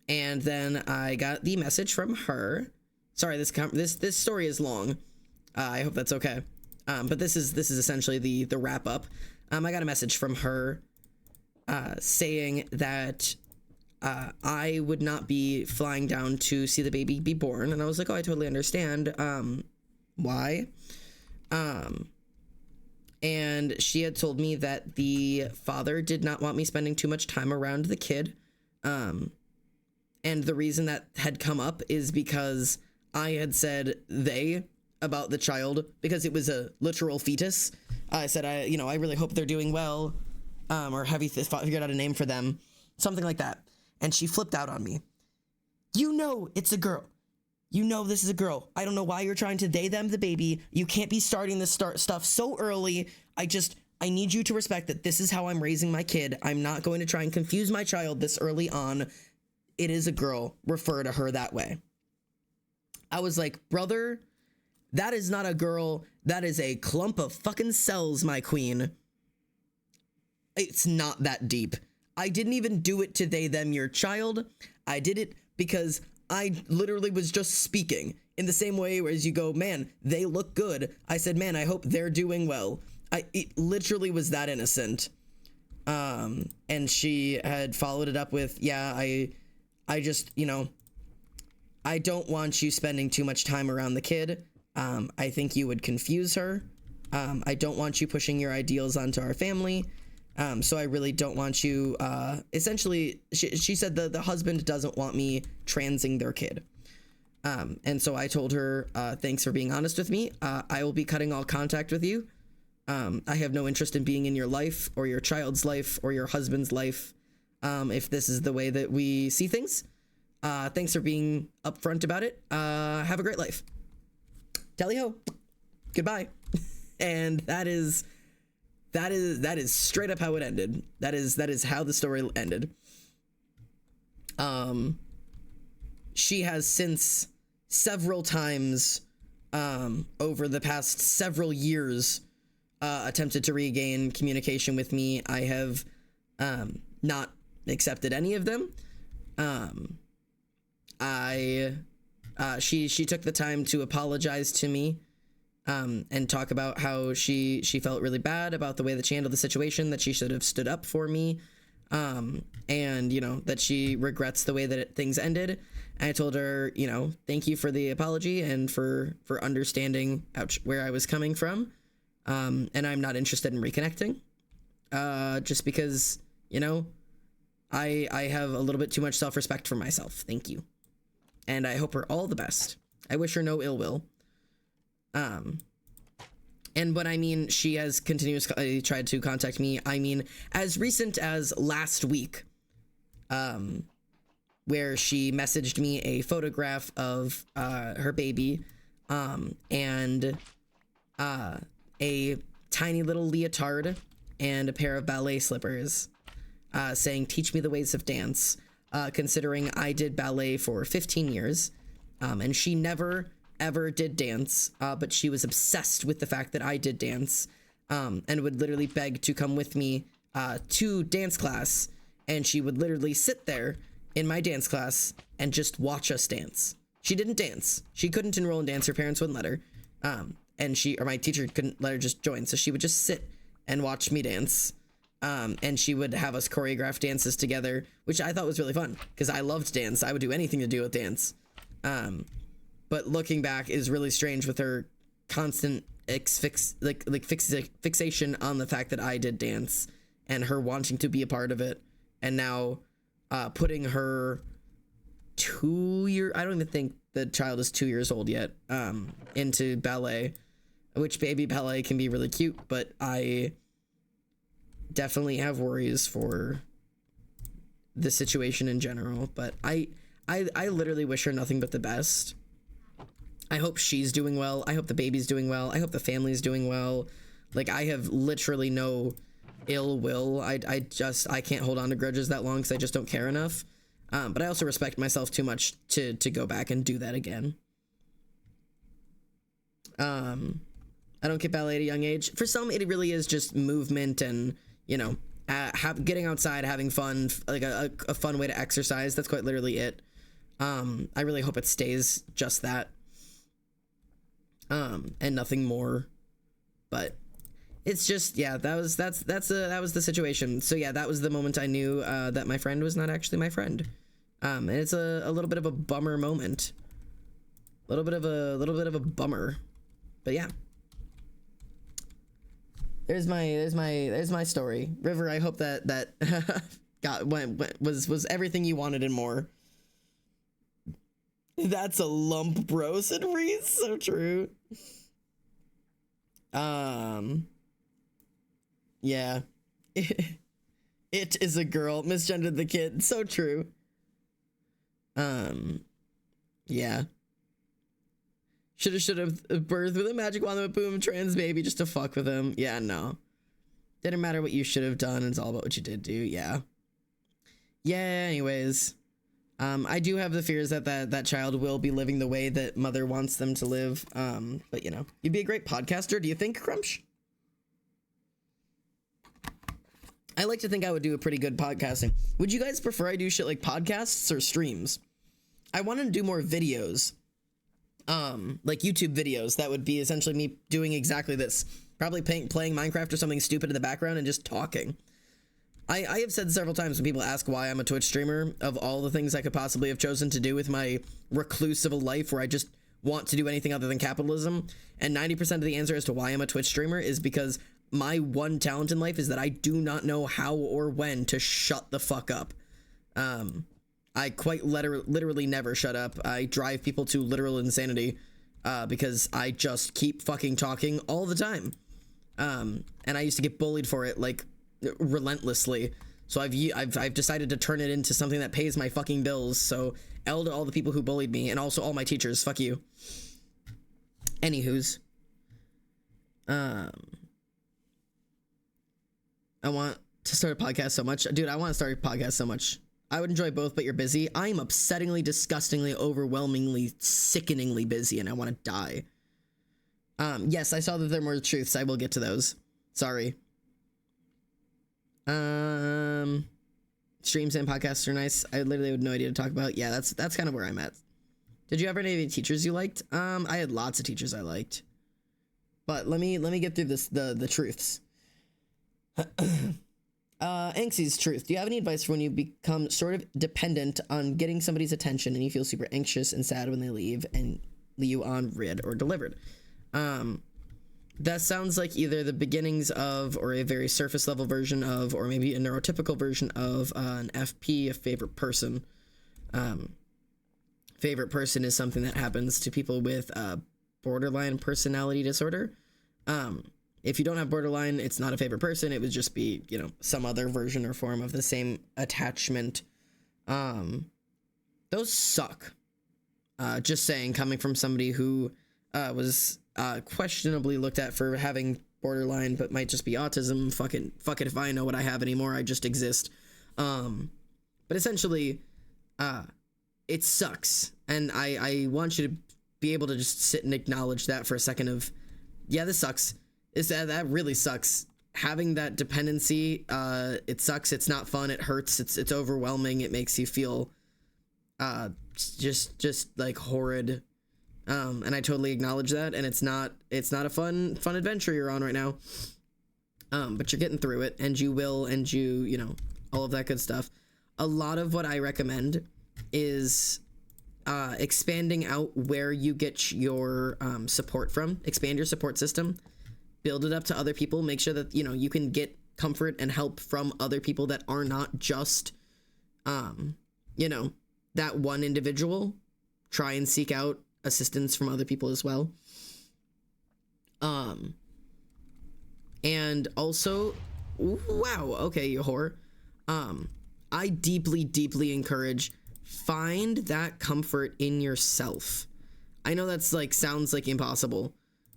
then I got the message from her. Sorry, this story is long. I hope that's okay. But this is essentially the wrap up. I got a message from her saying that I would not be flying down to see the baby be born, and I was like, oh, I totally understand. Why? And she had told me that the father did not want me spending too much time around the kid. And the reason that had come up is because I had said they about the child, because it was a literal fetus. I said, I really hope they're doing well. Or have you figured out a name for them? Something like that. And she flipped out on me. You know it's a girl. You know this is a girl. I don't know why you're trying to they them the baby. You can't be starting this stuff so early. I need you to respect that this is how I'm raising my kid. I'm not going to try and confuse my child this early on. It is a girl. Refer to her that way. I was like, brother, that is not a girl. That is a clump of fucking cells, my queen. It's not that deep. I didn't even do it to they them your child. I did it because I literally was just speaking. in the same way as you go, man, they look good. I said, man, I hope they're doing well. It literally was that innocent. And she had followed it up with, yeah, I just, you know, I don't want you spending too much time around the kid. I think you would confuse her. I don't want you pushing your ideals onto our family. So I really don't want you, essentially, she said the husband doesn't want me transing their kid. And so I told her, thanks for being honest with me. I will be cutting all contact with you. I have no interest in being in your life or your child's life or your husband's life. If this is the way that we see things, thanks for being upfront about it. Have a great life. Tally ho. Goodbye. And that is straight up how it ended. That is how the story ended. She has since several times, over the past several years, attempted to regain communication with me. I have, not accepted any of them. She took the time to apologize to me, and talk about how she felt really bad about the way that she handled the situation, that she should have stood up for me, and, you know, that she regrets the way that things ended. And I told her, you know, thank you for the apology and for understanding where I was coming from, and I'm not interested in reconnecting, just because, you know, I have a little bit too much self-respect for myself. Thank you. And I hope her all the best. I wish her no ill will. And when I mean she has continuously tried to contact me, I mean as recent as last week, where she messaged me a photograph of her baby, and a tiny little leotard and a pair of ballet slippers, saying, teach me the ways of dance, considering I did ballet for 15 years, and she never ever did dance, but she was obsessed with the fact that I did dance, and would literally beg to come with me to dance class, and she would literally sit there in my dance class and just watch us dance. She didn't dance. She couldn't enroll in dance. Her parents wouldn't let her, and my teacher couldn't let her just join, so she would just sit and watch me dance, and she would have us choreograph dances together, which I thought was really fun, because I loved dance. I would do anything to do with dance. But looking back is really strange with her constant fixation on the fact that I did dance and her wanting to be a part of it. And now, putting her I don't even think the child is 2 years old yet, into ballet, which baby ballet can be really cute, but I definitely have worries for the situation in general. But I literally wish her nothing but the best. I hope she's doing well. I hope the baby's doing well. I hope the family's doing well. Like, I have literally no ill will. I can't hold on to grudges that long because I just don't care enough. But I also respect myself too much to go back and do that again. I don't get ballet at a young age. For some, it really is just movement and, you know, getting outside, having fun, like a fun way to exercise. That's quite literally it. I really hope it stays just that. And nothing more, but it's just, yeah, that was the situation. So yeah, that was the moment I knew, that my friend was not actually my friend. And it's a little bit of a bummer moment, a little bit of a bummer, but yeah, there's my story. River, I hope that was everything you wanted and more. That's a lump, bro, said Reese. So true. Yeah. It is a girl. Misgendered the kid. So true. Yeah. Should have birthed with a magic wand with a boom trans baby just to fuck with him. Yeah, no. Didn't matter what you should have done. It's all about what you did do. Yeah. Yeah, anyways. I do have the fears that child will be living the way that mother wants them to live. But you know, you'd be a great podcaster. Do you think, Crumsh? I like to think I would do a pretty good podcasting. Would you guys prefer I do shit like podcasts or streams? I want to do more videos. like YouTube videos that would be essentially me doing exactly this, probably playing Minecraft or something stupid in the background and just talking. I have said several times when people ask why I'm a Twitch streamer, of all the things I could possibly have chosen to do with my recluse of a life where I just want to do anything other than capitalism, and 90% of the answer as to why I'm a Twitch streamer is because my one talent in life is that I do not know how or when to shut the fuck up. I quite literally never shut up. I drive people to literal insanity because I just keep fucking talking all the time. And I used to get bullied for it, like, relentlessly. So I've decided to turn it into something that pays my fucking bills. So L to all the people who bullied me, and also all my teachers. Fuck you. Anywho's, I want to start a podcast so much, dude. I want to start a podcast so much. I would enjoy both, but you're busy. I am upsettingly, disgustingly, overwhelmingly, sickeningly busy, and I want to die. Yes, I saw that there were more truths. I will get to those. Sorry. Streams and podcasts are nice. I literally have no idea to talk about. Yeah, that's kind of where I'm at. Did you have any teachers you liked? I had lots of teachers I liked. But let me get through this the truths. Anksy's truth. Do you have any advice for when you become sort of dependent on getting somebody's attention and you feel super anxious and sad when they leave and you on read or delivered? That sounds like either the beginnings of, or a very surface level version of, or maybe a neurotypical version of an FP, a favorite person. Favorite person is something that happens to people with borderline personality disorder. If you don't have borderline, it's not a favorite person. It would just be, you know, some other version or form of the same attachment. Those suck. Just saying, coming from somebody who was questionably looked at for having borderline, but might just be autism. Fuck it if I know what I have anymore. I just exist. But essentially, it sucks. And I want you to be able to just sit and acknowledge that for a second of, yeah, this sucks. That really sucks. Having that dependency, it sucks. It's not fun. It hurts. It's overwhelming. It makes you feel just like horrid. And I totally acknowledge that. And it's not a fun adventure you're on right now. But you're getting through it, and you will, and you know, all of that good stuff. A lot of what I recommend is expanding out where you get your support from. Expand your support system. Build it up to other people. Make sure that, you know, you can get comfort and help from other people that are not just, you know, that one individual. Try and seek out assistance from other people as well. And also, wow, okay, you whore. I deeply encourage, find that comfort in yourself. I know that's like, sounds like impossible.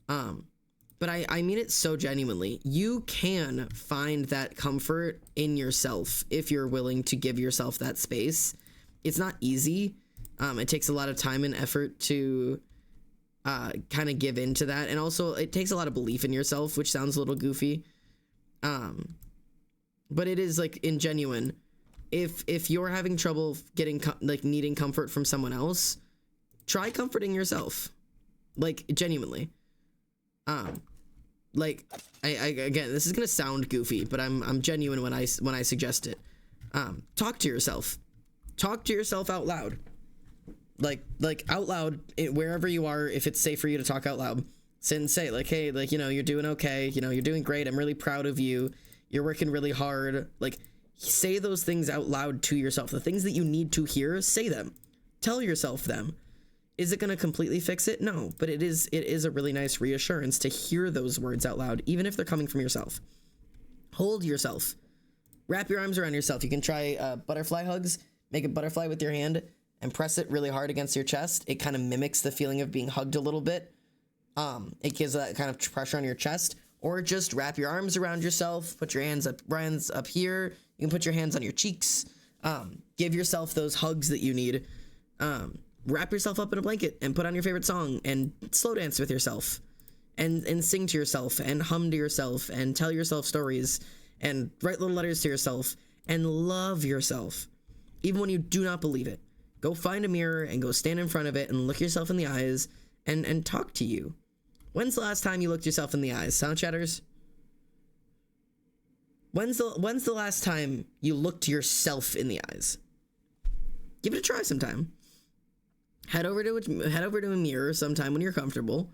But I mean it so genuinely. You can find that comfort in yourself if you're willing to give yourself that space. It's not easy. It takes a lot of time and effort to kind of give into that. And also it takes a lot of belief in yourself, which sounds a little goofy. But it is like genuine. If you're having trouble getting needing comfort from someone else, try comforting yourself. Like, genuinely. Like, I again, this is gonna sound goofy, but I'm genuine when I suggest it. Talk to yourself. Talk to yourself out loud. Like out loud, wherever you are, if it's safe for you to talk out loud. Sit and say, like, hey, like, you know, you're doing okay. You know, you're doing great. I'm really proud of you. You're working really hard. Like, say those things out loud to yourself. The things that you need to hear, say them. Tell yourself them. Is it going to completely fix it? No, but it is a really nice reassurance to hear those words out loud, even if they're coming from yourself. Hold yourself. Wrap your arms around yourself. You can try butterfly hugs. Make a butterfly with your hand and press it really hard against your chest. It kind of mimics the feeling of being hugged a little bit. It gives that kind of pressure on your chest. Or just wrap your arms around yourself. Put your hands up here. You can put your hands on your cheeks. Give yourself those hugs that you need. Wrap yourself up in a blanket and put on your favorite song and slow dance with yourself and sing to yourself and hum to yourself and tell yourself stories and write little letters to yourself and love yourself. Even when you do not believe it, go find a mirror and go stand in front of it and look yourself in the eyes and talk to you. When's the last time you looked yourself in the eyes, sound chatters? When's the last time you looked yourself in the eyes? Give it a try sometime. Head over to a mirror sometime when you're comfortable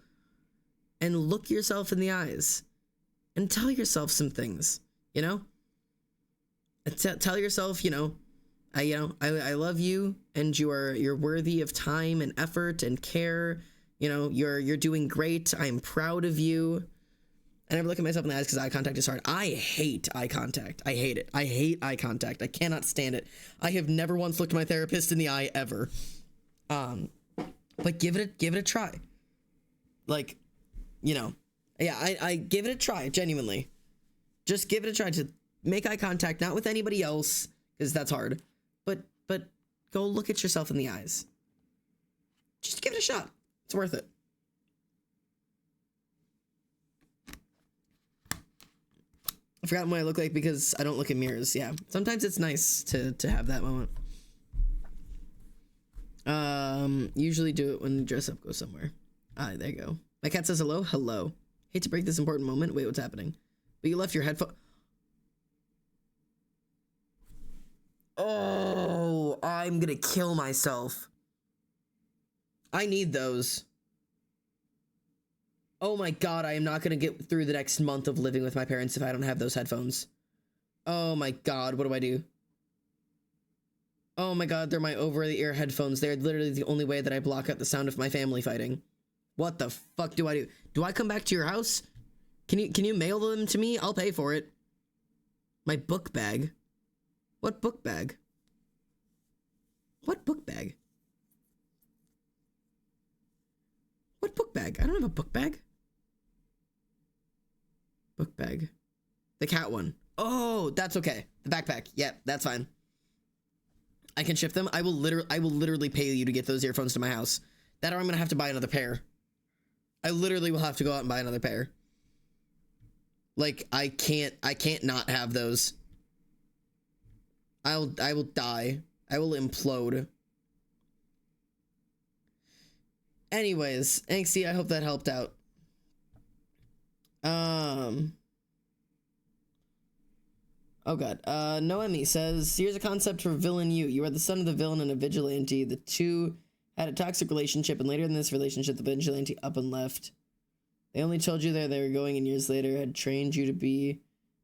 and look yourself in the eyes and tell yourself some things, you know? Tell yourself, I love you, and you're worthy of time and effort and care. You're doing great. I'm proud of you. I never look at myself in the eyes because eye contact is hard. I hate eye contact. I hate it. I hate eye contact. I cannot stand it. I have never once looked my therapist in the eye ever. But give it a try. Like, I give it a try, genuinely. Just give it a try to make eye contact, not with anybody else, because that's hard. But go look at yourself in the eyes. Just give it a shot. It's worth it. I forgot what I look like because I don't look in mirrors. Yeah, sometimes it's nice to have that moment. Usually do it when dress up, go somewhere. There you go. My cat says hello. Hello. Hate to break this important moment. Wait, what's happening? But you left your headphone. Oh, I'm gonna kill myself. I need those. Oh my god, I am not gonna get through the next month of living with my parents if I don't have those headphones. Oh my god, what do I do? Oh my god, they're my over-the-ear headphones. They're literally the only way that I block out the sound of my family fighting. What the fuck do I do? Do I come back to your house? Can you mail them to me? I'll pay for it. My book bag? What book bag? What book bag? What book bag? I don't have a book bag. Book bag. The cat one. Oh, that's okay. The backpack. Yeah, that's fine. I can ship them. I will literally pay you to get those earphones to my house. That or I'm gonna have to buy another pair. I literally will have to go out and buy another pair. Like, I can't not have those. I will die. I will implode. Anyways, Anxie, I hope that helped out. Oh god. Noemi says, here's a concept for villain you. You are the son of the villain and a vigilante. The two had a toxic relationship, and later in this relationship, the vigilante up and left. They only told you that they were going, and years later had trained you to be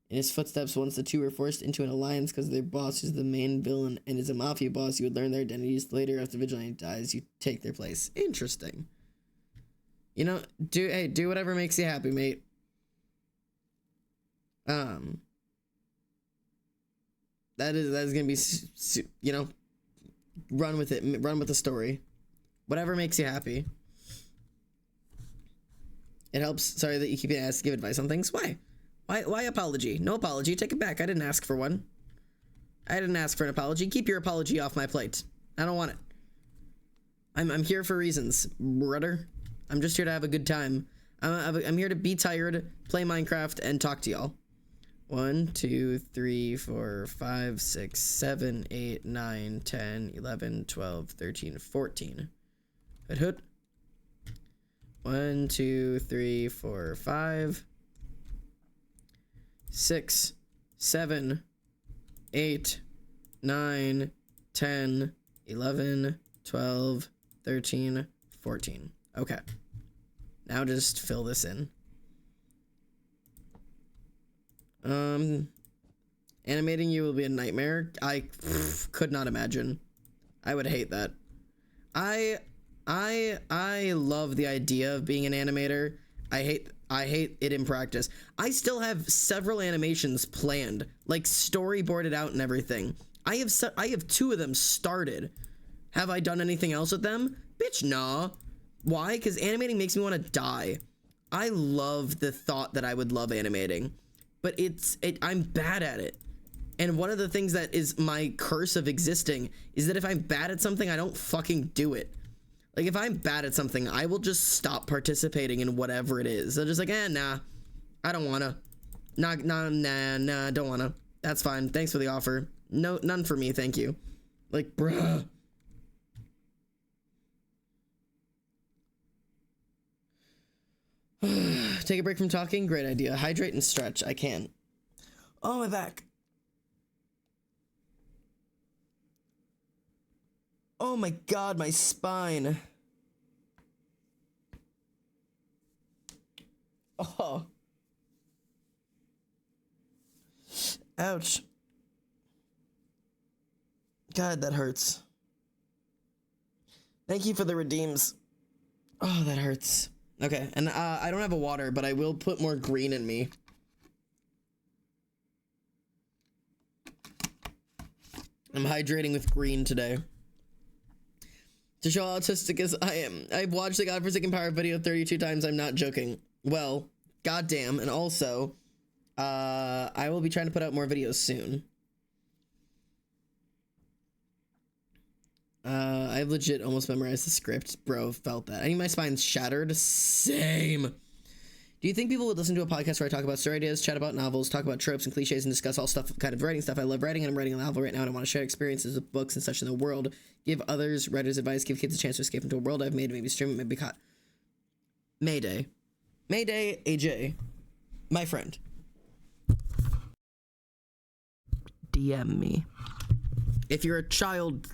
in his footsteps. Once the two were forced into an alliance because their boss, who's the main villain and is a mafia boss, you would learn their identities. Later, after the vigilante dies, you take their place. Interesting. Do whatever makes you happy, mate. That is gonna be, run with it. Run with the story. Whatever makes you happy. It helps. Sorry that you keep being asked to give advice on things. Why? Why apology? No apology. Take it back. I didn't ask for one. I didn't ask for an apology. Keep your apology off my plate. I don't want it. I'm here for reasons, brother. I'm just here to have a good time. I'm here to be tired, play Minecraft, and talk to y'all. 1, 2, 3, 4, 5, 6, 7, 8, 9, 10, 11, 12, 13, 14. Hood. 1, 2, 3, 4, 5, 6, 7, 8, 9, 10, 11, 12, 13, 14. Okay. Now just fill this in. Animating you will be a nightmare. I could not imagine. I would hate that. I love the idea of being an animator. I hate it in practice. I still have several animations planned, like storyboarded out and everything. I have 2 of them started. Have I done anything else with them? Bitch, nah. Why? Because animating makes me want to die. I love the thought that I would love animating, but I'm bad at it. And one of the things that is my curse of existing is that if I'm bad at something, I don't fucking do it. Like, if I'm bad at something, I will just stop participating in whatever it is. I'm just like, nah, I don't wanna. Nah, don't wanna. That's fine. Thanks for the offer. No, none for me, thank you. Like, bruh. Take a break from talking. Great idea. Hydrate and stretch. I can. Oh, my back. Oh my god, my spine. Oh. Ouch. God, that hurts. Thank you for the redeems. Oh, that hurts. Okay, and I don't have a water, but I will put more green in me. I'm hydrating with green today. To show how autistic as I am, I've watched the Godforsaken Power video 32 times. I'm not joking. Well, goddamn, and also, I will be trying to put out more videos soon. I've legit almost memorized the script. Bro, felt that. I think my spine's shattered. Same. Do you think people would listen to a podcast where I talk about story ideas, chat about novels, talk about tropes and cliches, and discuss all stuff, kind of writing stuff? I love writing, and I'm writing a novel right now, and I want to share experiences with books and such in the world. Give others writers advice, give kids a chance to escape into a world I've made, maybe stream it, maybe caught. Mayday. Mayday, AJ. My friend. DM me. If you're a child,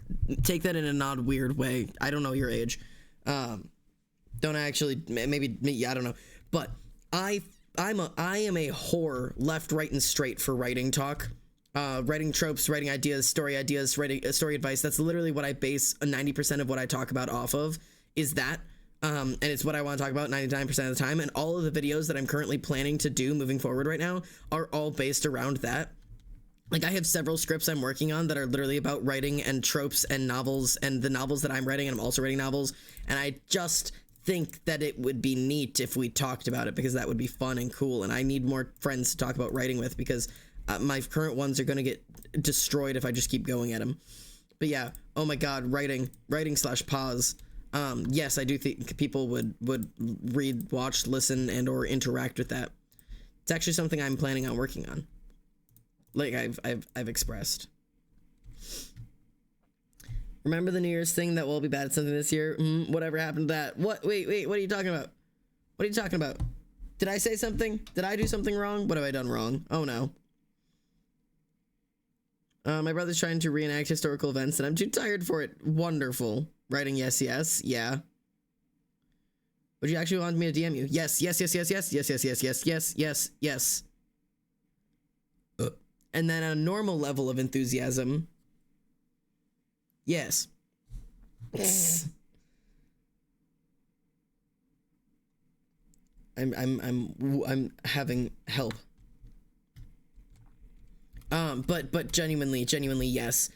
take that in an odd, weird way. I don't know your age. Don't actually, maybe me, I don't know. But I am a whore left, right, and straight for writing talk. Writing tropes, writing ideas, writing story advice. That's literally what I base 90% of what I talk about off of, is that. And it's what I want to talk about 99% of the time. And all of the videos that I'm currently planning to do moving forward right now are all based around that. Like, I have several scripts I'm working on that are literally about writing and tropes and novels, and the novels that I'm writing, and I'm also writing novels. And I just think that it would be neat if we talked about it, because that would be fun and cool. And I need more friends to talk about writing with, because my current ones are going to get destroyed if I just keep going at them. But yeah, oh my god, writing / pause. Yes, I do think people would read, watch, listen, and or interact with that. It's actually something I'm planning on working on. Like I've expressed. Remember the New Year's thing that we'll be bad at something this year? Whatever happened to that? What? Wait, what are you talking about? What are you talking about? Did I say something? Did I do something wrong? What have I done wrong? Oh no. My brother's trying to reenact historical events and I'm too tired for it. Wonderful. Writing yes, yeah. Would you actually want me to DM you? Yes. And then a normal level of enthusiasm. Yes. I'm having help. But genuinely, yes.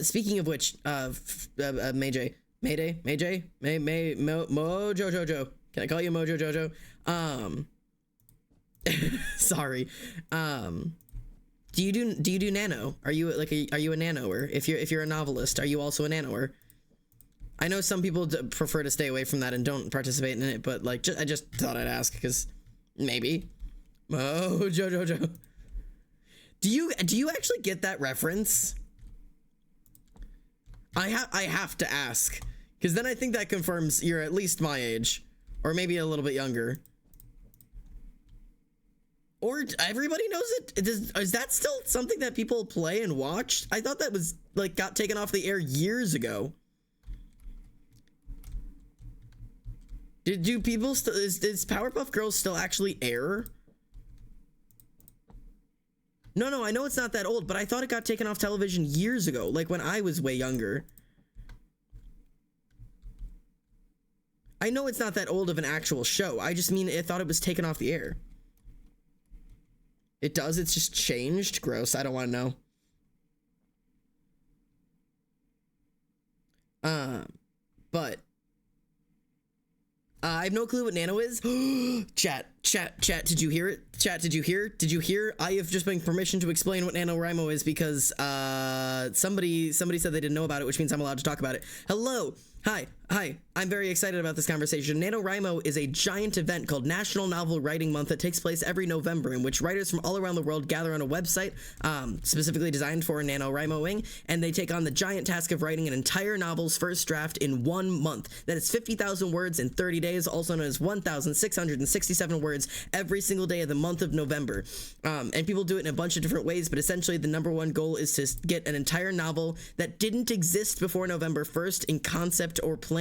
Speaking of which, Mayday, Mojo Jojo. Can I call you Mojo Jojo? Sorry. Do you do nano? Are you like are you a nanoer? If you're a novelist, are you also a nanoer? I know some people prefer to stay away from that and don't participate in it, but like I just thought I'd ask because maybe. Jojo. Do you actually get that reference? I have to ask, because then I think that confirms you're at least my age, or maybe a little bit younger. Or everybody knows it? Is that still something that people play and watch? I thought that was like got taken off the air years ago. Do people still is Powerpuff Girls still actually air? No, I know it's not that old, but I thought it got taken off television years ago, like when I was way younger. I know it's not that old of an actual show. I just mean I thought it was taken off the air. It does? It's just changed? Gross. I don't want to know. But I have no clue what nano is. Chat. Chat, did you hear it? Chat, did you hear? I have just been permission to explain what NaNoWriMo is because somebody said they didn't know about it, which means I'm allowed to talk about it. Hello. Hi. I'm very excited about this conversation. NaNoWriMo is a giant event called National Novel Writing Month that takes place every November, in which writers from all around the world gather on a website specifically designed for NaNoWriMoing, and they take on the giant task of writing an entire novel's first draft in 1 month. That is 50,000 words in 30 days, also known as 1,667 words every single day of the month of November. And people do it in a bunch of different ways, but essentially the number one goal is to get an entire novel that didn't exist before November 1st in concept or plan,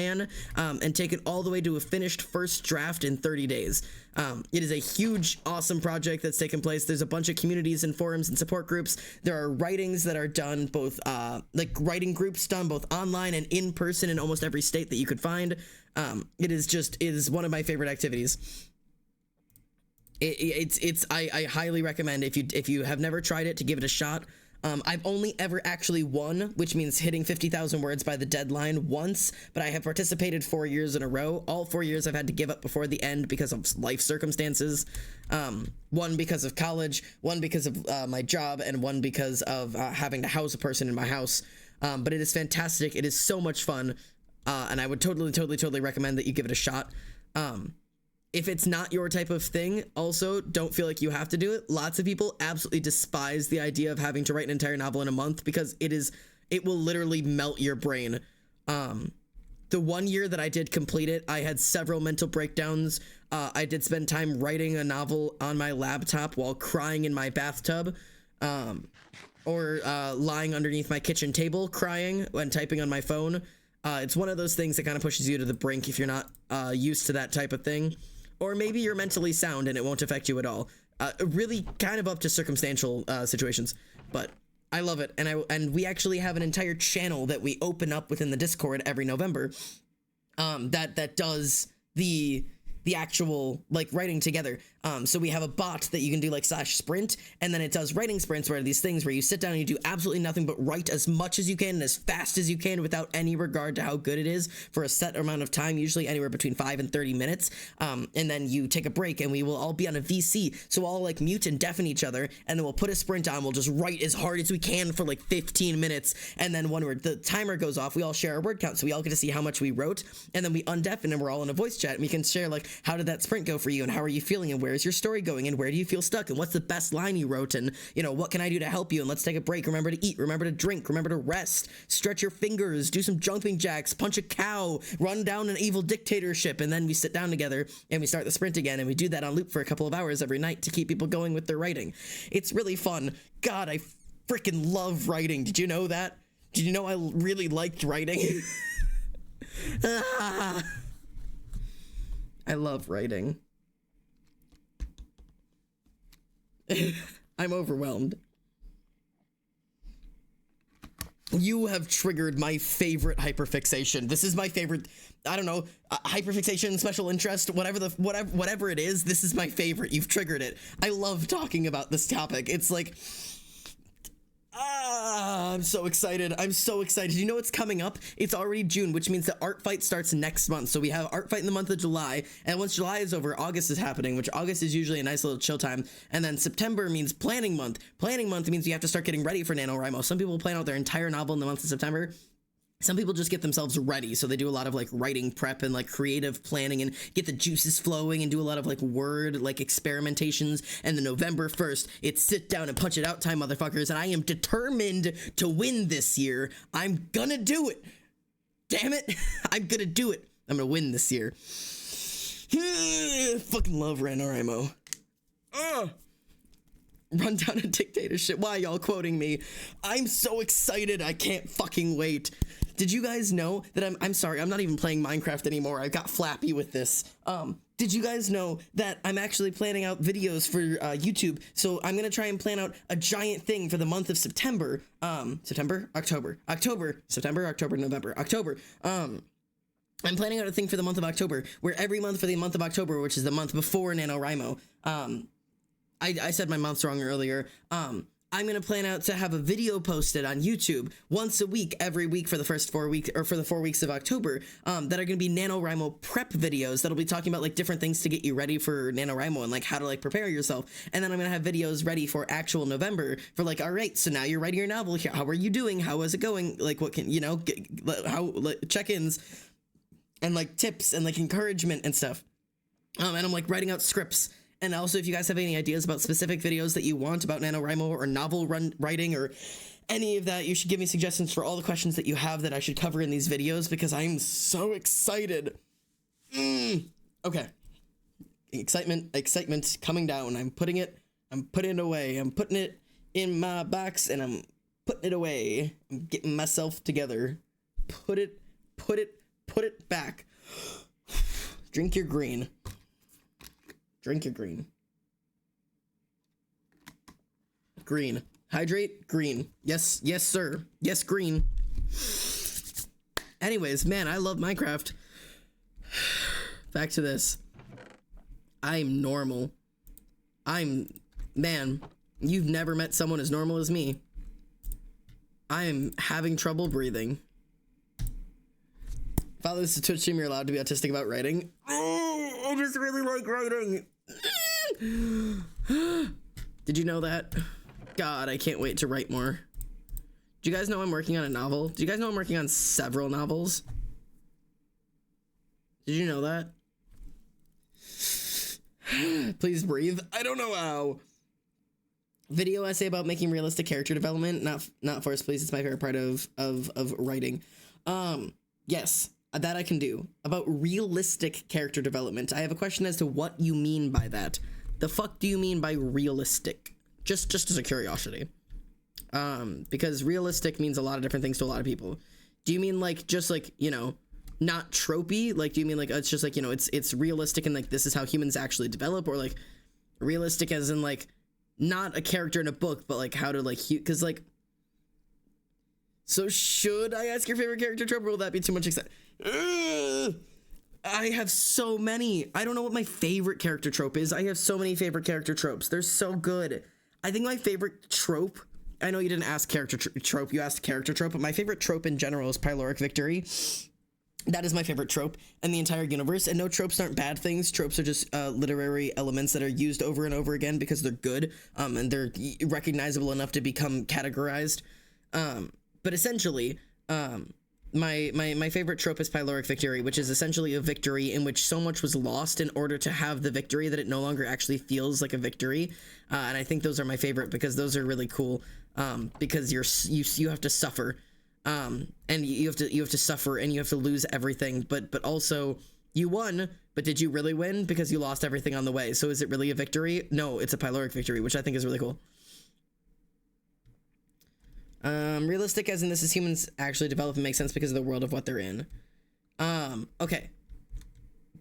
and take it all the way to a finished first draft in 30 days. It is a huge, awesome project that's taken place. There's a bunch of communities and forums and support groups. There are writings that are done both, like writing groups done both online and in person in almost every state that you could find. It is one of my favorite activities. I highly recommend if you have never tried it to give it a shot. I've only ever actually won, which means hitting 50,000 words by the deadline once, but I have participated 4 years in a row. All 4 years I've had to give up before the end because of life circumstances. One because of college, one because of my job, and one because of having to house a person in my house. But it is fantastic. It is so much fun, and I would totally recommend that you give it a shot. If it's not your type of thing, also, don't feel like you have to do it. Lots of people absolutely despise the idea of having to write an entire novel in a month because it will literally melt your brain. The 1 year that I did complete it, I had several mental breakdowns. I did spend time writing a novel on my laptop while crying in my bathtub, or lying underneath my kitchen table crying when typing on my phone. It's one of those things that kind of pushes you to the brink if you're not used to that type of thing. Or maybe you're mentally sound and it won't affect you at all. Really kind of up to circumstantial situations, but I love it. And we actually have an entire channel that we open up within the Discord every November that does the actual like writing together. So we have a bot that you can do like /sprint, and then it does writing sprints, where these things where you sit down and you do absolutely nothing but write as much as you can and as fast as you can without any regard to how good it is for a set amount of time, usually anywhere between 5 and 30 minutes. And then you take a break and we will all be on a VC. So we'll all like mute and deafen each other, and then we'll put a sprint on. We'll just write as hard as we can for like 15 minutes. And then when the timer goes off, we all share our word count. So we all get to see how much we wrote, and then we undeafen and we're all in a voice chat and we can share like, how did that sprint go for you, and how are you feeling, and where's your story going, and where do you feel stuck, and what's the best line you wrote, and what can I do to help you, and let's take a break, remember to eat, remember to drink, remember to rest, stretch your fingers, do some jumping jacks, punch a cow, run down an evil dictatorship. And then we sit down together and we start the sprint again, and we do that on loop for a couple of hours every night to keep people going with their writing. It's really fun. God, I freaking love writing. Did you know that? Did you know I really liked writing? I love writing. I'm overwhelmed. You have triggered my favorite hyperfixation. This is my favorite, I don't know, hyperfixation, special interest, whatever it is, this is my favorite. You've triggered it. I love talking about this topic. It's like, I'm so excited. I'm so excited. You know what's coming up? It's already June, which means that Art Fight starts next month. So we have Art Fight in the month of July, and once July is over, August is happening, which August is usually a nice little chill time. And then September means planning month. Planning month means you have to start getting ready for NaNoWriMo. Some people plan out their entire novel in the month of September. Some people just get themselves ready, so they do a lot of like writing prep and like creative planning and get the juices flowing and do a lot of like word like experimentations. And the November 1st, it's sit down and punch it out time, motherfuckers. And I am determined to win this year. I'm gonna do it. Damn it. I'm gonna do it. I'm gonna win this year. Fucking love NaNoWriMo. Run down a dictatorship. Why y'all quoting me? I'm so excited. I can't fucking wait. Did you guys know that I'm sorry, I'm not even playing Minecraft anymore. I got flappy with this. Did you guys know that I'm actually planning out videos for YouTube? So I'm gonna try and plan out a giant thing for the month of September. September, October, September, October, November, October. I'm planning out a thing for the month of October, where every month for the month of October, which is the month before NaNoWriMo, I said my months wrong earlier. I'm going to plan out to have a video posted on YouTube once a week, every week for the first 4 weeks, or for the 4 weeks of October, that are going to be NaNoWriMo prep videos that'll be talking about like different things to get you ready for NaNoWriMo and like how to like prepare yourself. And then I'm going to have videos ready for actual November for like, all right, so now you're writing your novel. How are you doing? How is it going? Like, what can, you know, how like, check-ins and like tips and like encouragement and stuff. And I'm like writing out scripts. And also, if you guys have any ideas about specific videos that you want about NaNoWriMo or novel writing or any of that, you should give me suggestions for all the questions that you have that I should cover in these videos, because I'm so excited. Okay. Excitement coming down. I'm putting it away. I'm putting it in my box and I'm putting it away. I'm getting myself together. Put it back. Drink your green. Drink your green. Green. Hydrate. Green. Yes, sir. Yes, green. Anyways, man, I love Minecraft. Back to this. I'm normal. Man, you've never met someone as normal as me. I'm having trouble breathing. Follow this to Twitch stream, you're allowed to be autistic about writing. Oh, I just really like writing. Did you know that? God, I can't wait to write more. Do you guys know I'm working on a novel? Do you guys know I'm working on several novels? Did you know that? Please breathe. I don't know how. Video essay about making realistic character development. Not forced, please. It's my favorite part of writing. Yes, that I can do. About realistic character development. I have a question as to what you mean by that. The fuck do you mean by realistic? Just as a curiosity. Because realistic means a lot of different things to a lot of people. Do you mean like just like, you know, not tropey? Like, do you mean like it's just like, you know, it's realistic and like this is how humans actually develop, or like realistic as in like not a character in a book, but like how to like, because like, so should I ask your favorite character trope, or will that be too much excitement? I have so many. I don't know what my favorite character trope is. I have so many favorite character tropes. They're so good. I think my favorite trope, I know you didn't ask character trope, you asked character trope, but my favorite trope in general is pyloric victory. That is my favorite trope in the entire universe. And no, tropes aren't bad things. Tropes are just literary elements that are used over and over again because they're good, and they're recognizable enough to become categorized. But essentially, my favorite trope is pyloric victory, which is essentially a victory in which so much was lost in order to have the victory that it no longer actually feels like a victory. And I think those are my favorite because those are really cool, because you have to suffer. And you have to suffer and you have to lose everything, but also you won, but did you really win? Because you lost everything on the way. So is it really a victory? No, it's a pyloric victory, which I think is really cool. Realistic as in this is humans actually develop and make sense because of the world of what they're in. Okay.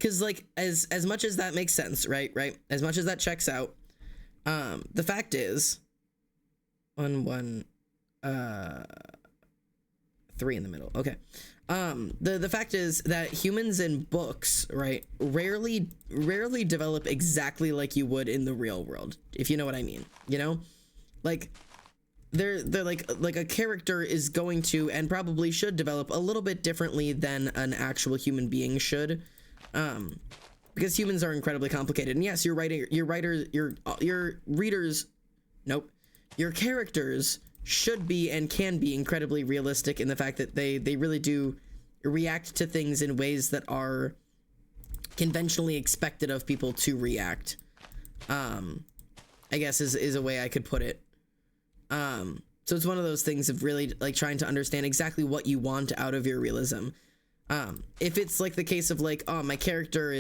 Cause like as much as that makes sense, right? As much as that checks out, the fact is 3 in the middle. Okay. The fact is that humans in books, right, rarely develop exactly like you would in the real world, if you know what I mean. You know, like they're like a character is going to and probably should develop a little bit differently than an actual human being should, because humans are incredibly complicated. And yes, your readers, nope, your characters should be and can be incredibly realistic in the fact that they really do react to things in ways that are conventionally expected of people to react. I guess is a way I could put it. So it's one of those things of really like trying to understand exactly what you want out of your realism. If it's like the case of like, oh, my character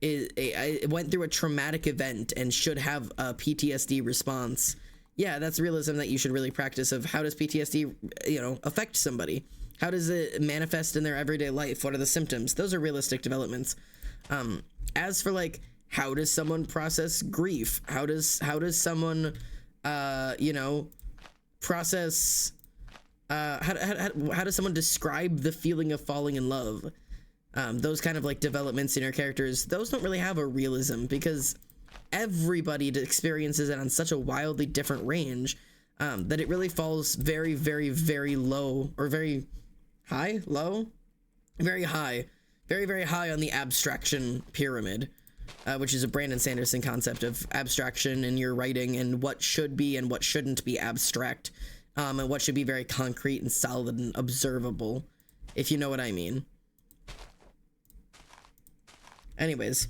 I went through a traumatic event and should have a PTSD response. Yeah, that's realism that you should really practice of how does PTSD, you know, affect somebody? How does it manifest in their everyday life? What are the symptoms? Those are realistic developments. As for like, how does someone process grief? How does someone, you know, process, how does someone describe the feeling of falling in love? Those kind of like developments in your characters, those don't really have a realism because everybody experiences it on such a wildly different range that it really falls very, very, very low, or very high, low, very high, very, very high on the abstraction pyramid, which is a Brandon Sanderson concept of abstraction in your writing and what should be and what shouldn't be abstract, and what should be very concrete and solid and observable, if you know what I mean. Anyways.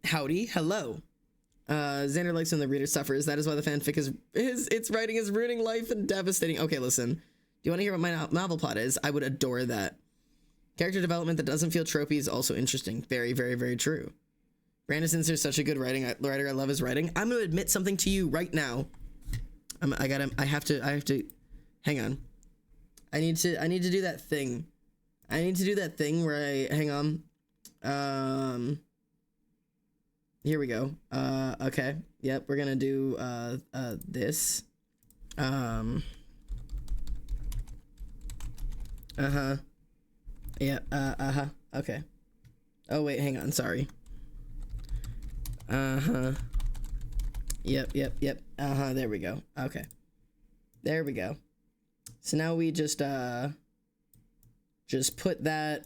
Howdy, hello. Xander likes when the reader suffers. That is why the fanfic its writing is ruining life and devastating. Okay, listen. Do you want to hear what my novel plot is? I would adore that. Character development that doesn't feel tropey is also interesting. Very, very, very true. Brandon Sanderson's such a good writer. I love his writing. I'm going to admit something to you right now. I have to, hang on. I need to do that thing. I need to do that thing where hang on. Here we go. Okay. Yep, we're gonna do this. Yeah, okay. Oh wait, hang on, sorry. Yep. There we go. Okay. There we go. So now we just put that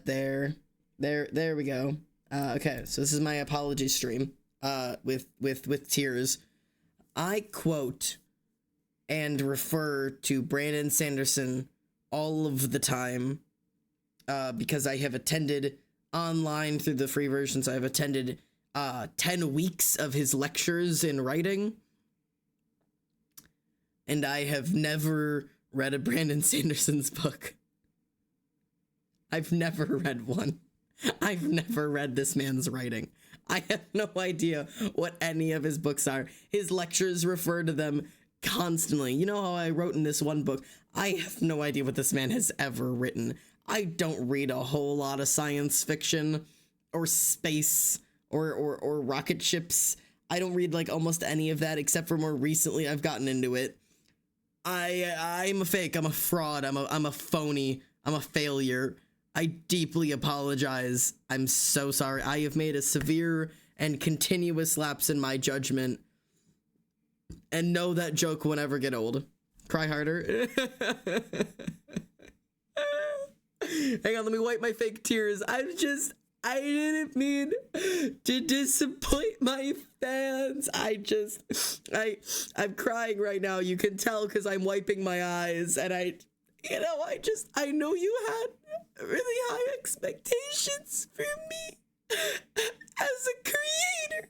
there. There we go. Okay, so this is my apology stream with tears. I quote and refer to Brandon Sanderson all of the time because I have attended online through the free versions. I've attended 10 weeks of his lectures in writing, and I have never read a Brandon Sanderson's book. I've never read one. I've never read this man's writing. I have no idea what any of his books are. His lectures refer to them constantly. You know how I wrote in this one book? I have no idea what this man has ever written. I don't read a whole lot of science fiction or space or rocket ships. I don't read like almost any of that, except for more recently I've gotten into it. I'm a fake. I'm a fraud. I'm a phony. I'm a failure. I deeply apologize. I'm so sorry. I have made a severe and continuous lapse in my judgment. And know that joke will never get old. Cry harder. Hang on, let me wipe my fake tears. I didn't mean to disappoint my fans. I'm crying right now. You can tell because I'm wiping my eyes. And I know you had really high expectations for me as a creator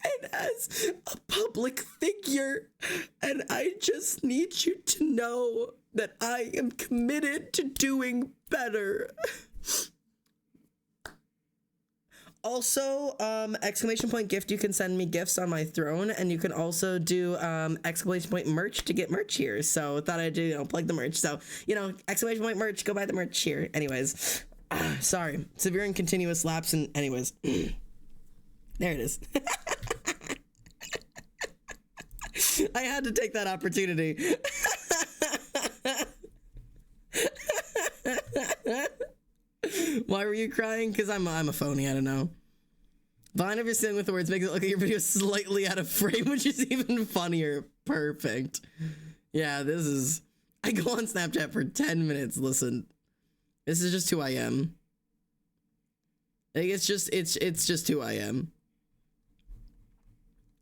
and as a public figure, and I just need you to know that I am committed to doing better. Also, exclamation point gift, you can send me gifts on my throne, and you can also do exclamation point merch to get merch here. So thought I'd do, plug the merch. So, exclamation point merch, go buy the merch here. Anyways, sorry, severe and continuous lapse, and anyways, there it is. I had to take that opportunity. Why were you crying? Because I'm a phony, I don't know. Vine of your sitting with the words makes it look like your video is slightly out of frame, which is even funnier. Perfect. Yeah, I go on Snapchat for 10 minutes. Listen, this is just who I am. Like, it's just who I am.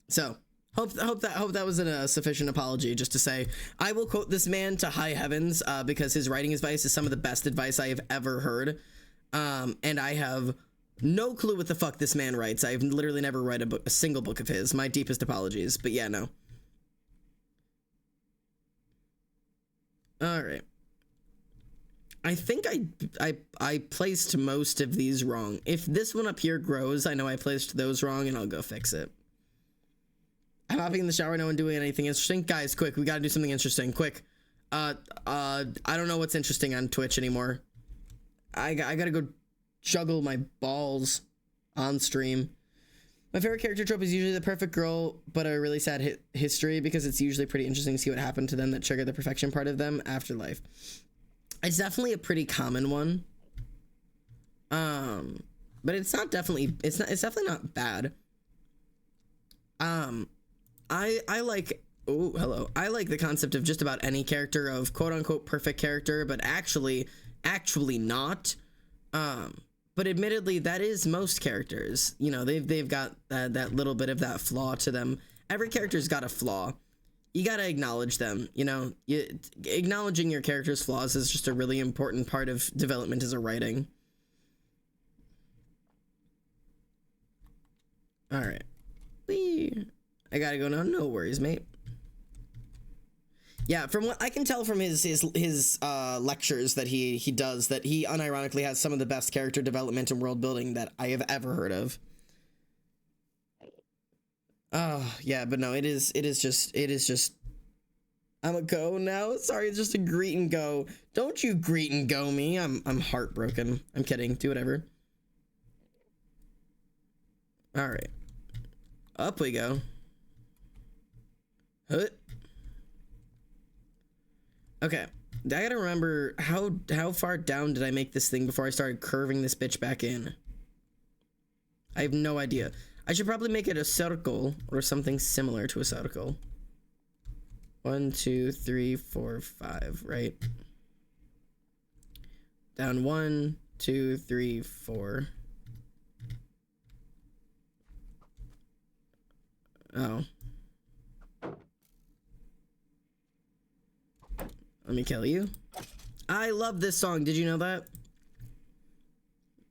So, hope that was a sufficient apology, just to say I will quote this man to high heavens because his writing advice is some of the best advice I have ever heard. And I have no clue what the fuck this man writes. I've literally never read a single book of his. My deepest apologies, but yeah, no. All right. I think I placed most of these wrong. If this one up here grows, I know I placed those wrong, and I'll go fix it. I'm hopping in the shower. No one doing anything interesting. Guys, quick, we gotta do something interesting. Quick. I don't know what's interesting on Twitch anymore. I gotta go juggle my balls on stream. My favorite character trope is usually the perfect girl, but a really sad history, because it's usually pretty interesting to see what happened to them that triggered the perfection part of them after life. It's definitely a pretty common one. But it's definitely not bad. I like, oh, hello. I like the concept of just about any character, of quote unquote perfect character, but actually not. But admittedly, that is most characters. You know, they've got that little bit of that flaw to them. Every character's got a flaw. You gotta acknowledge them. You know, acknowledging your character's flaws is just a really important part of development as a writing. All right. I gotta go now. No worries, mate. Yeah, from what I can tell from his lectures that he does, that he unironically has some of the best character development and world building that I have ever heard of. Yeah, but no, it is just I'm a go now. Sorry, it's just a greet and go. Don't you greet and go me. I'm heartbroken. I'm kidding. Do whatever. All right. Up we go. Okay. I gotta remember how far down did I make this thing before I started curving this bitch back in. I have no idea. I should probably make it a circle or something similar to a circle. 1, 2, 3, 4, 5, right? Down 1, 2, 3, 4. Oh. Let me kill you. I love this song. Did you know that?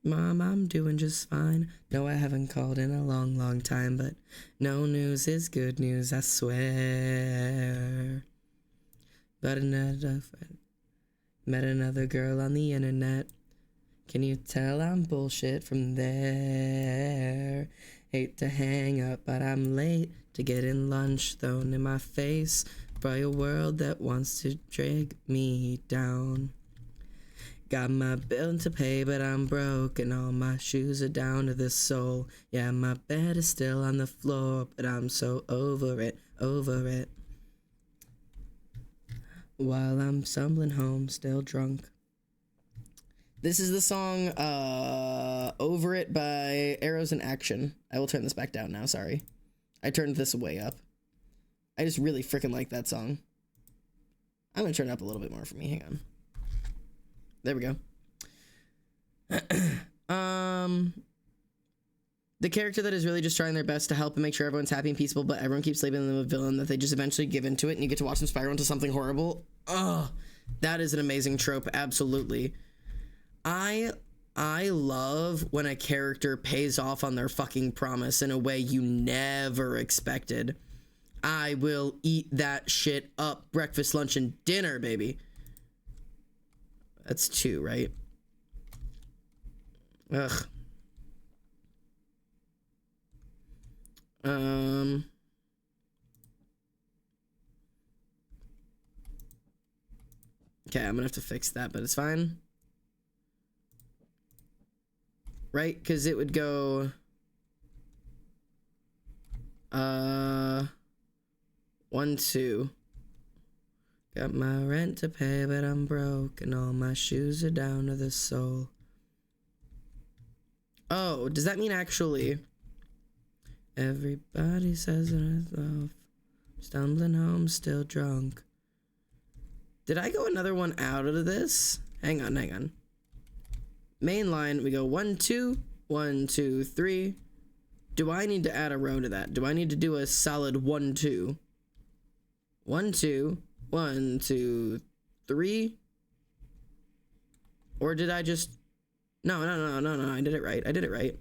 Mom, I'm doing just fine. No, I haven't called in a long, long time, but no news is good news, I swear. But met another girl on the internet. Can you tell I'm bullshit from there? Hate to hang up, but I'm late to getting lunch thrown in my face by a world that wants to drag me down. Got my bill to pay, but I'm broke, and all my shoes are down to the sole. Yeah, my bed is still on the floor, but I'm so over it. While I'm stumbling home, still drunk. This is the song, Over It by Arrows in Action. I will turn this back down now, sorry. I turned this way up. I just really freaking like that song. I'm gonna turn it up a little bit more for me, hang on. There we go. The character that is really just trying their best to help and make sure everyone's happy and peaceful, but everyone keeps labeling them a villain that they just eventually give into it, and you get to watch them spiral into something horrible. Oh, that is an amazing trope, absolutely. I love when a character pays off on their fucking promise in a way you never expected. I will eat that shit up. Breakfast, lunch, and dinner, baby. That's 2, right? Ugh. Okay, I'm gonna have to fix that, but it's fine. Right? Because it would go... 1, 2. Got my rent to pay, but I'm broke, and all my shoes are down to the sole. Oh, does that mean actually... Everybody says that I love. Stumbling home, still drunk. Did I go another one out of this? Hang on. Main line, we go 1, 2, 1, 2, 3. Do I need to add a row to that? Do I need to do a solid 1, 2? 1, 2, 1, 2, 3? Or did I just... No, I did it right.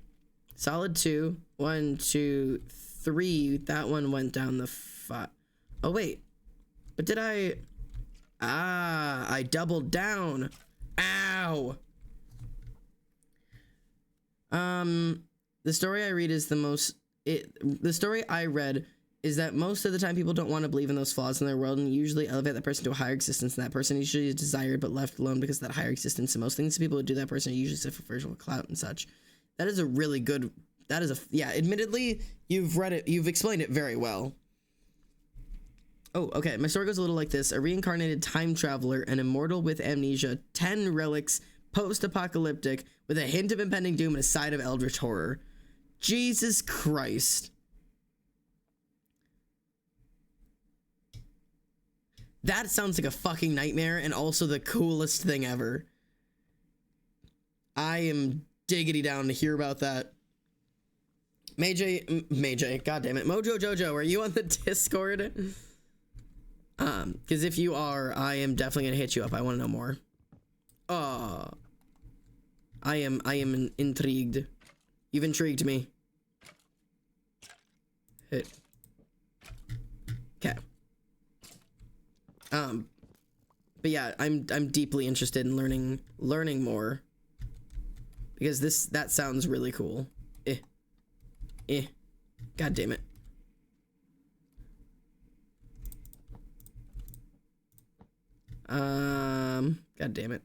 Solid 2, 1, 2, 3. That one went down the 5. Oh, wait. But did I... I doubled down. Ow! The story I read is the story I read is that most of the time people don't want to believe in those flaws in their world and usually elevate that person to a higher existence, and that person usually is desired but left alone because of that higher existence, and most things people would do that person are usually suffer for clout and such. That is a really good... yeah, admittedly, you've read it, you've explained it very well. Oh, okay, my story goes a little like this. A reincarnated time traveler, an immortal with amnesia, 10 relics, post-apocalyptic with a hint of impending doom and a side of eldritch horror. Jesus Christ. That sounds like a fucking nightmare and also the coolest thing ever. I am diggity down to hear about that. Mayj, god damn it. Mojo Jojo, are you on the Discord? Because if you are, I am definitely gonna hit you up. I want to know more. I am intrigued. You've intrigued me. Hit. Okay. But yeah, I'm deeply interested in learning more. Because that sounds really cool. God damn it. God damn it.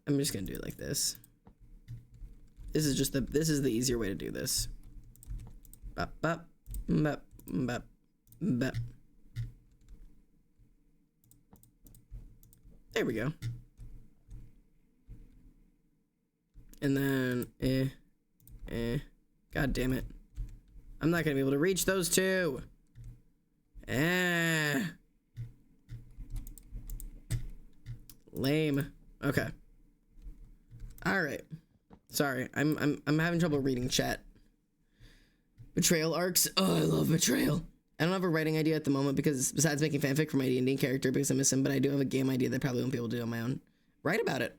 I'm just gonna do it like this. This is the easier way to do this. Bop, bop, bop, bop, bop. There we go. And then, God damn it. I'm not gonna be able to reach those two. Lame. Okay. All right. Sorry, I'm having trouble reading chat. Betrayal arcs. Oh, I love betrayal. I don't have a writing idea at the moment because besides making fanfic for my D&D character because I miss him, but I do have a game idea that I probably won't be able to do on my own. Write about it.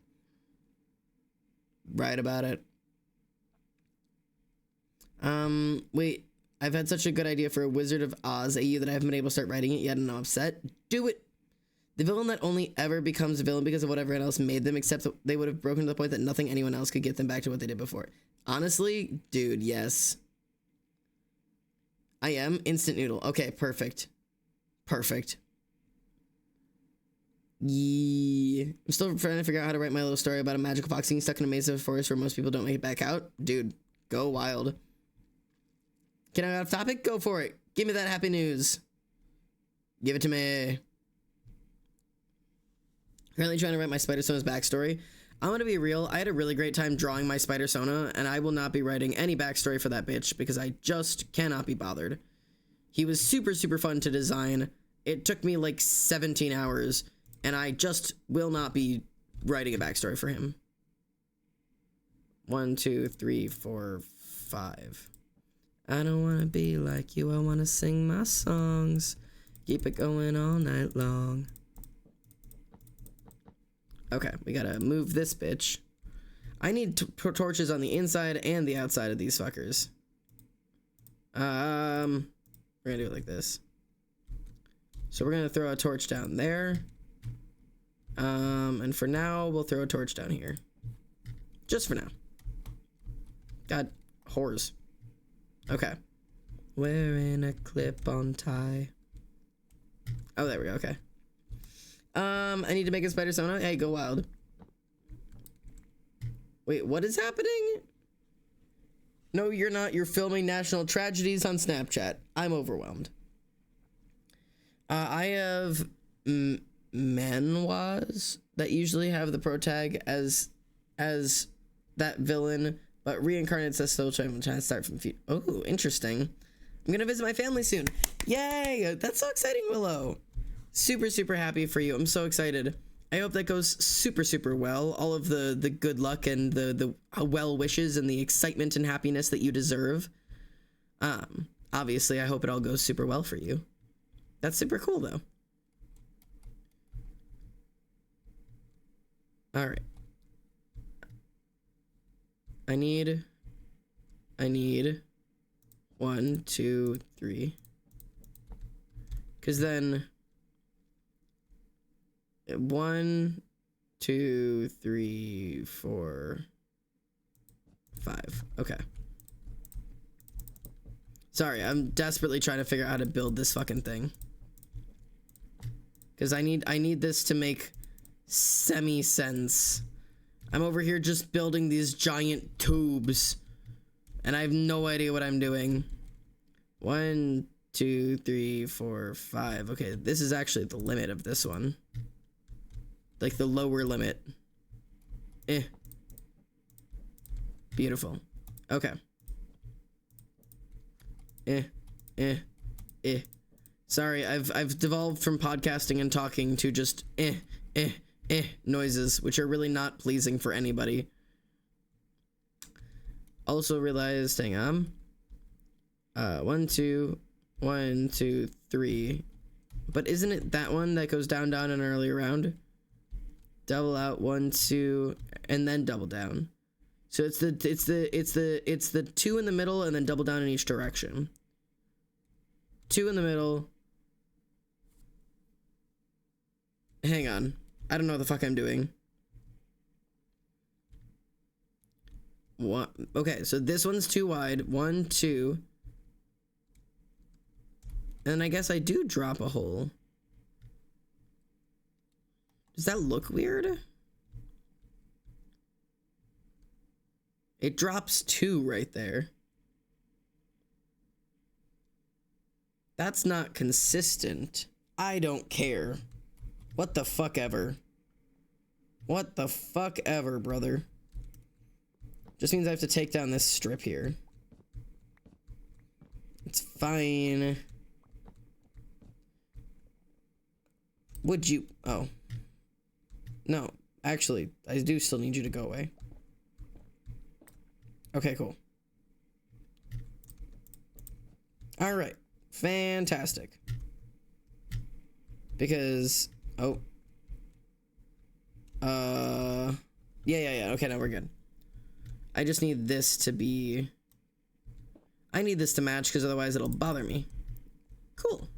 Write about it. Wait. I've had such a good idea for a Wizard of Oz AU that I haven't been able to start writing it yet and I'm upset. Do it. The villain that only ever becomes a villain because of what everyone else made them, except that they would have broken to the point that nothing anyone else could get them back to what they did before. Honestly, dude, yes. I am instant noodle. Okay, perfect. Perfect. Yeah. I'm still trying to figure out how to write my little story about a magical fox getting stuck in a maze of a forest where most people don't make it back out. Dude, go wild. Can I get off topic? Go for it. Give me that happy news. Give it to me. Currently trying to write my Spider-Sona's backstory. I'm gonna be real. I had a really great time drawing my Spider-Sona, and I will not be writing any backstory for that bitch because I just cannot be bothered. He was super, super fun to design. It took me like 17 hours, and I just will not be writing a backstory for him. 1, 2, 3, 4, 5. I don't want to be like you. I want to sing my songs. Keep it going all night long. Okay, we gotta move this bitch. I need torches on the inside and the outside of these fuckers. We're gonna do it like this. So we're gonna throw a torch down there. And for now, we'll throw a torch down here. Just for now. God, whores. Okay. Wearing a clip-on tie. Oh, there we go, okay. I need to make a Spider-Sona. Hey, go wild. Wait, what is happening? No, you're not. You're filming national tragedies on Snapchat. I'm overwhelmed. I have manhwas that usually have the pro tag as that villain, but reincarnated says still trying to start from feet. Oh, interesting. I'm gonna visit my family soon. Yay! That's so exciting, Willow. Super, super happy for you. I'm so excited. I hope that goes super, super well. All of the good luck and the well wishes and the excitement and happiness that you deserve. Obviously, I hope it all goes super well for you. That's super cool, though. All right. I need 1, 2, 3. Because then 1, 2, 3, 4, 5. Okay. Sorry, I'm desperately trying to figure out how to build this fucking thing. Because I need this to make semi-sense. I'm over here just building these giant tubes. And I have no idea what I'm doing. 1, 2, 3, 4, 5. Okay, this is actually the limit of this one. like the lower limit. Beautiful. Okay. Sorry, I've devolved from podcasting and talking to just noises, which are really not pleasing for anybody. Also realized, hang on. 1, 2, 1, 2, 3. But isn't it that one that goes down in an earlier round? Double out, 1, 2, and then double down. So it's the 2 in the middle and then double down in each direction. 2 in the middle. Hang on. I don't know what the fuck I'm doing. What? Okay, so this one's too wide. 1, 2. And I guess I do drop a hole. Does that look weird? It drops 2 right there. That's not consistent. I don't care. What the fuck ever. What the fuck ever, brother. Just means I have to take down this strip here. It's fine. Would you... Oh. No. Actually, I do still need you to go away. Okay, cool. Alright. Fantastic. Because... Oh. Yeah. Okay, now we're good. I just need this to be... I need this to match, because otherwise it'll bother me. Cool.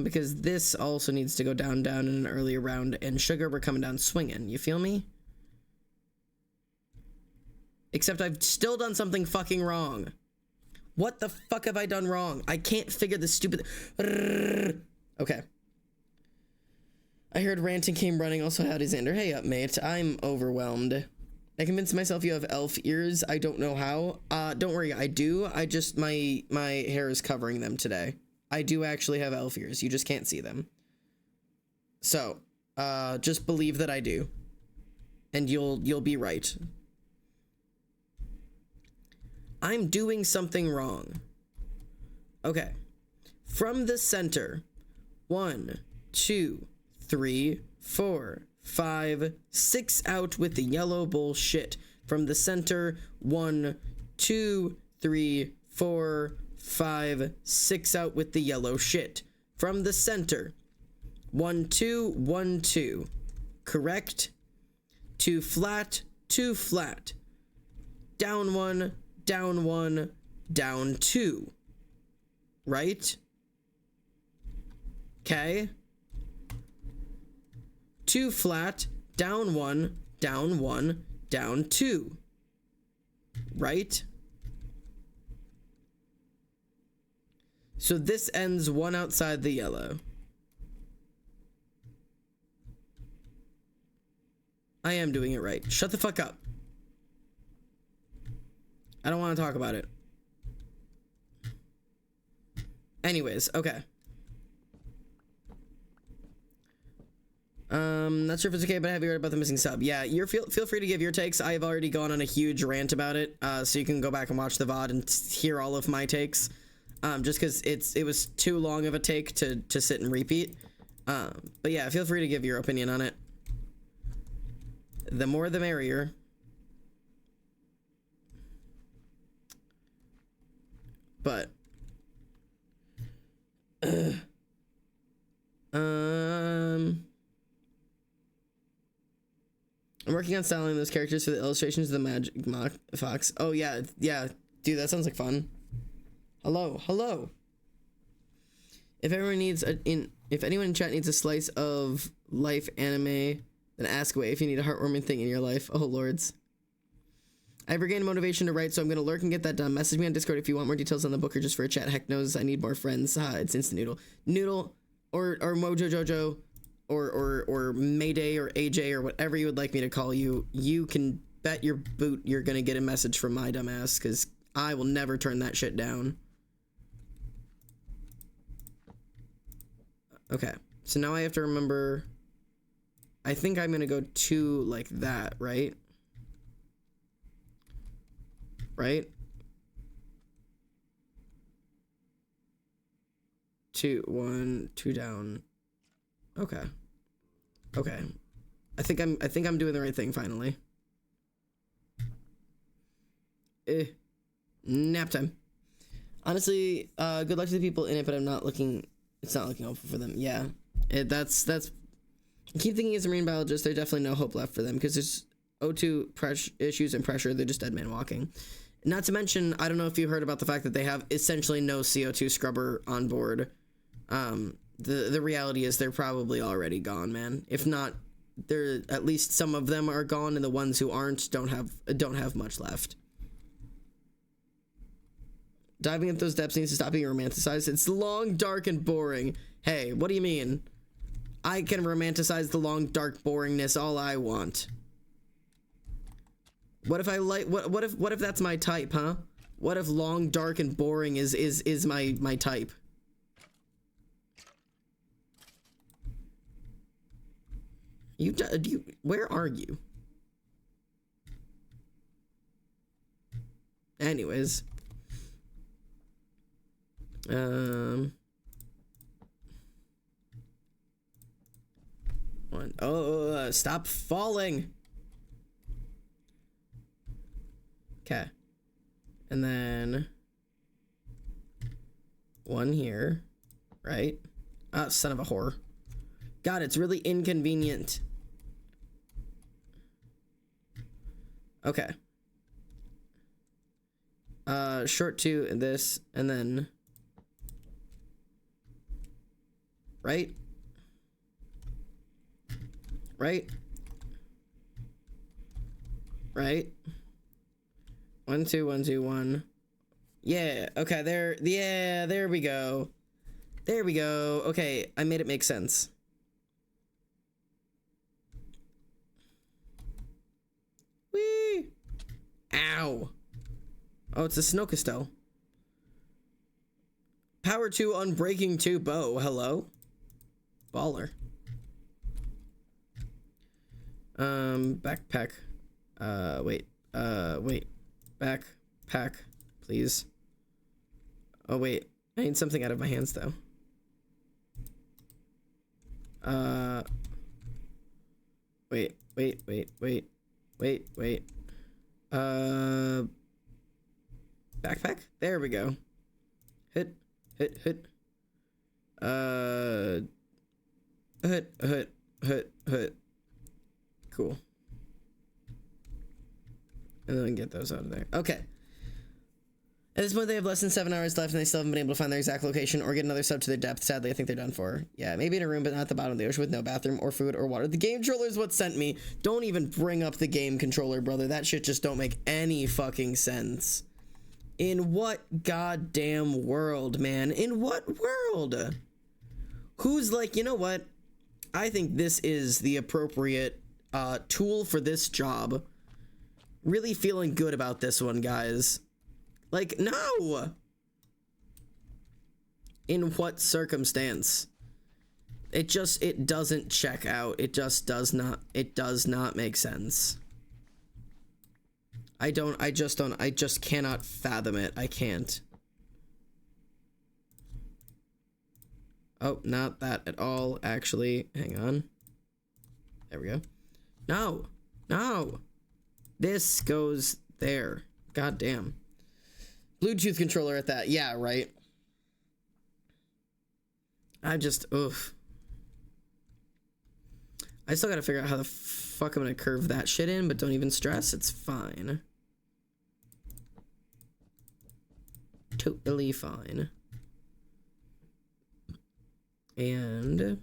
Because this also needs to go down in an earlier round, and sugar, we're coming down swinging. You feel me? Except I've still done something fucking wrong. What the fuck have I done wrong? I can't figure this stupid... Okay. I heard ranting came running. Also, howdy, Xander. Hey up, mate. I'm overwhelmed. I convinced myself you have elf ears. I don't know how. Don't worry, I do. I just... My hair is covering them today. I do actually have elf ears. You just can't see them. So, just believe that I do. And you'll be right. I'm doing something wrong. Okay. From the center. 1, 2, 3, 4, 5, 6 out with the yellow bullshit. From the center. 1, 2, 3, 4, 5, 6 out with the yellow shit. From the center. 1, 2, 1, 2. Correct. 2 flat, 2 flat. Down 1, down 1, down 2. Right? Okay. 2 flat, down 1, down 1, down 2. Right? So this ends 1 outside the yellow. I am doing it right. Shut the fuck up. I don't want to talk about it. Anyways, okay. Not sure if it's okay, but have you heard about the missing sub? Yeah, feel free to give your takes. I've already gone on a huge rant about it, so you can go back and watch the VOD and hear all of my takes. Just because it was too long of a take to sit and repeat. But yeah, feel free to give your opinion on it. The more the merrier. But I'm working on styling those characters for the illustrations of the Magic Mock Fox. Oh yeah, dude, that sounds like fun. Hello. If anyone in chat needs a slice of life anime, then ask away. If you need a heartwarming thing in your life, oh lords. I've regained motivation to write, so I'm gonna lurk and get that done. Message me on Discord if you want more details on the book or just for a chat. Heck knows I need more friends. It's Instant Noodle, or Mojo Jojo, or Mayday or AJ or whatever you would like me to call you. You can bet your boot you're gonna get a message from my dumbass, because I will never turn that shit down. Okay, So now I have to remember, I think I'm gonna go 2 like that, right? Right? 2, 1, 2 down. Okay. Okay. I think I'm doing the right thing finally. Nap time. Honestly, good luck to the people in it, but I'm not looking, it's not looking hopeful for them. Yeah. That's I keep thinking as a marine biologist, there's definitely no hope left for them because there's O2 issues and pressure. They're just dead man walking. Not to mention, I don't know if you heard about the fact that they have essentially no CO2 scrubber on board. The reality is they're probably already gone, man. If not, they're at least some of them are gone, and the ones who aren't don't have much left. Diving into those depths needs to stop being romanticized. It's long, dark, and boring. Hey, what do you mean? I can romanticize the long, dark boringness all I want. What if I like what if that's my type, huh? What if long, dark, and boring is my type? Where are you? Anyways. Stop falling. Okay. And then 1 here, right? Ah, son of a whore. God, it's really inconvenient. Okay. Short 2 and this, and then right? Right? 1 2 1 2 1. Yeah, okay, there we go. There we go. Okay, I made it make sense. Whee! Ow. Oh, it's a snow castell. Power 2 unbreaking 2 bow. Hello? Baller. Backpack. Wait. Backpack, please. Oh, wait. I need something out of my hands, though. Wait. Backpack? There we go. Hit. Cool. And then get those out of there. Okay. At this point, they have less than 7 hours left, and they still haven't been able to find their exact location or get another sub to their depth. Sadly, I think they're done for. Yeah, maybe in a room, but not at the bottom of the ocean with no bathroom or food or water. The game controller is what sent me. Don't even bring up the game controller, brother. That shit just don't make any fucking sense. In what goddamn world, man? In what world? Who's like, you know what? I think this is the appropriate tool for this job. Really feeling good about this one, guys. Like, no! In what circumstance? It doesn't check out. It does not make sense. I just cannot fathom it. I can't. Oh, not that at all, actually. Hang on. There we go. No! This goes there. God damn. Bluetooth controller at that. Yeah, right. I still gotta figure out how the fuck I'm gonna curve that shit in, but don't even stress. It's fine. Totally fine. And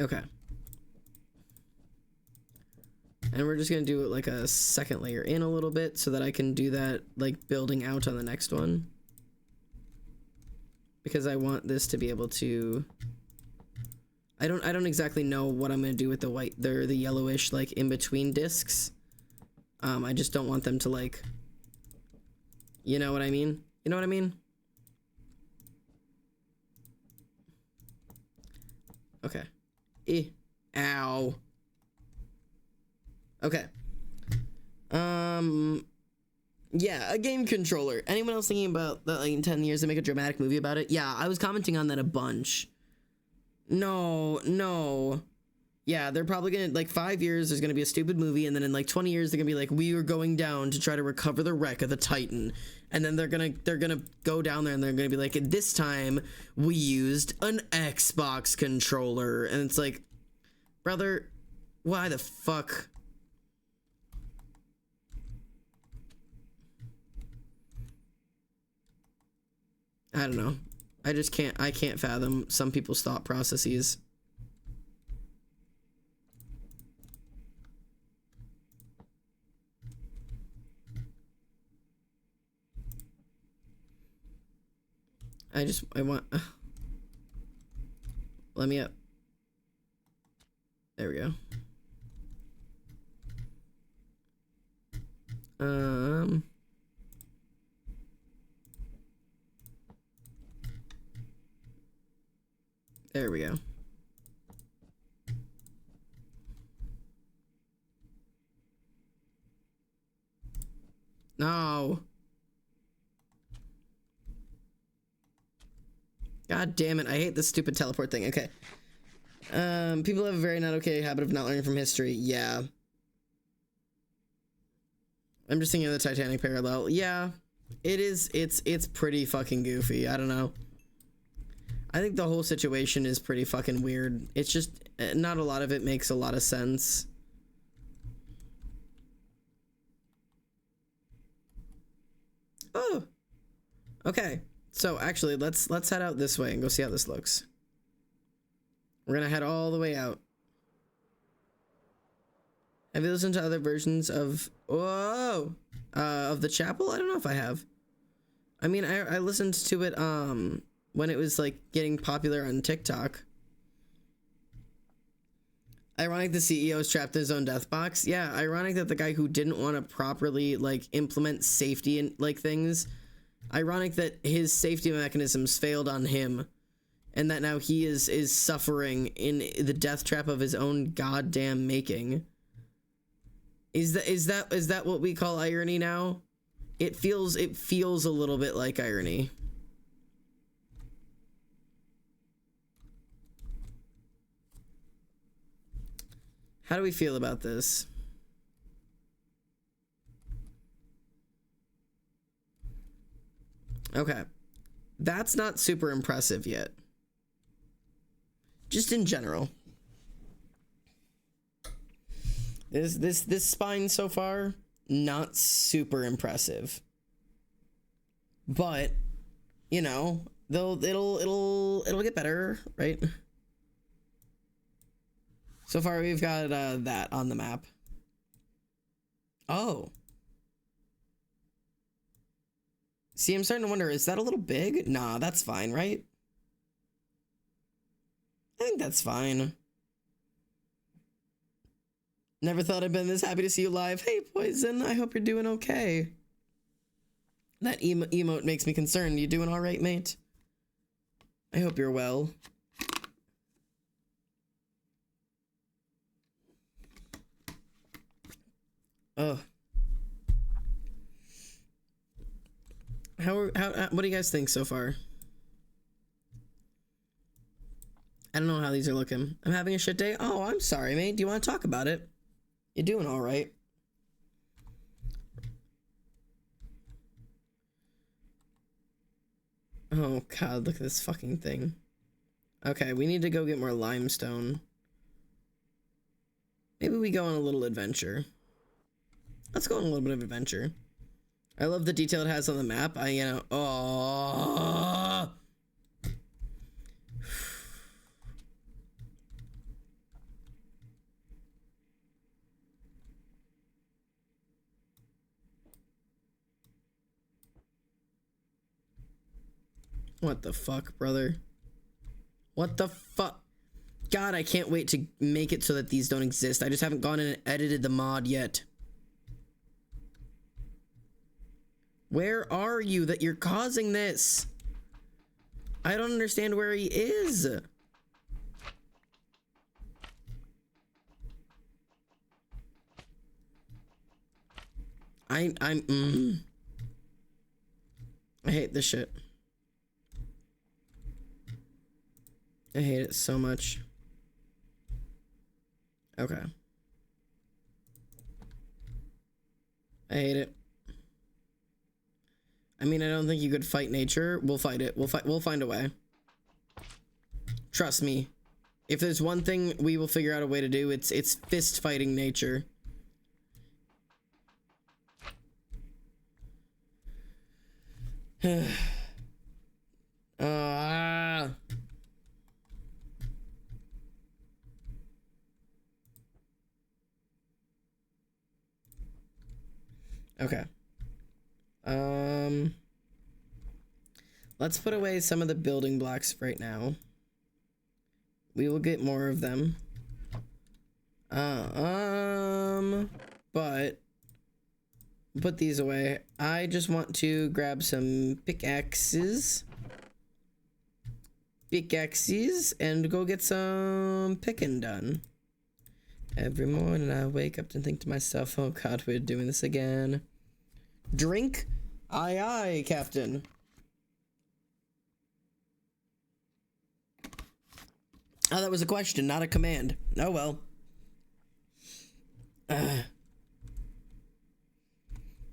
okay. And we're just gonna do it like a second layer in a little bit so that I can do that like building out on the next one. Because I want this to be able to, I don't exactly know what I'm gonna do with the white, the yellowish like in between discs. I just don't want them to like, you know what I mean? You know what I mean? Okay. Ow. Okay. Yeah, a game controller. Anyone else thinking about that, like, in 10 years to make a dramatic movie about it? Yeah, I was commenting on that a bunch. No. Yeah, they're probably gonna, like, 5 years, there's gonna be a stupid movie, and then in, like, 20 years, they're gonna be like, we were going down to try to recover the wreck of the Titan. And then they're gonna go down there, and they're gonna be like, this time, we used an Xbox controller. And it's like, brother, why the fuck? I don't know. I can't fathom some people's thought processes. I want, let me up. There we go. There we go. No. God damn it. I hate this stupid teleport thing. Okay. People have a very not okay habit of not learning from history. Yeah. I'm just thinking of the Titanic parallel. Yeah. It is. It's pretty fucking goofy. I don't know. I think the whole situation is pretty fucking weird. It's just not a lot of it makes a lot of sense. Oh. Okay. So actually, let's head out this way and go see how this looks. We're gonna head all the way out. Have you listened to other versions of the chapel? I don't know if I have. I mean, I listened to it when it was like getting popular on TikTok. Ironic the CEO is trapped in his own death box. Yeah, ironic that the guy who didn't want to properly like implement safety and like things. Ironic that his safety mechanisms failed on him, and that now he is suffering in the death trap of his own goddamn making. Is that what we call irony now? It feels a little bit like irony. How do we feel about this? Okay. That's not super impressive yet. Just in general. This spine so far, not super impressive. But, you know, it'll get better, right? So far we've got that on the map. Oh. See, I'm starting to wonder, is that a little big? Nah, that's fine, right? I think that's fine. Never thought I'd been this happy to see you live. Hey, Poison, I hope you're doing okay. That emote makes me concerned. You doing all right, mate? I hope you're well. Oh. What do you guys think so far? I don't know how these are looking. I'm having a shit day. Oh, I'm sorry, mate. Do you want to talk about it? You're doing all right. Oh, God, look at this fucking thing. Okay, we need to go get more limestone. Maybe we go on a little adventure. Let's go on a little bit of adventure. I love the detail it has on the map. Oh. What the fuck, brother? What the fuck? God, I can't wait to make it so that these don't exist. I just haven't gone in and edited the mod yet. Where are you that you're causing this? I don't understand where he is. I hate this shit. I hate it so much. Okay. I hate it. I mean, I don't think you could fight nature. We'll fight it. We'll find a way. Trust me. If there's one thing we will figure out a way to do, it's fist fighting nature. Okay. Let's put away some of the building blocks right now. We will get more of them. But put these away. I just want to grab some pickaxes. And go get some picking done. Every morning I wake up and think to myself, oh god, we're doing this again. Drink? Aye aye, Captain. Oh, that was a question, not a command. Oh well.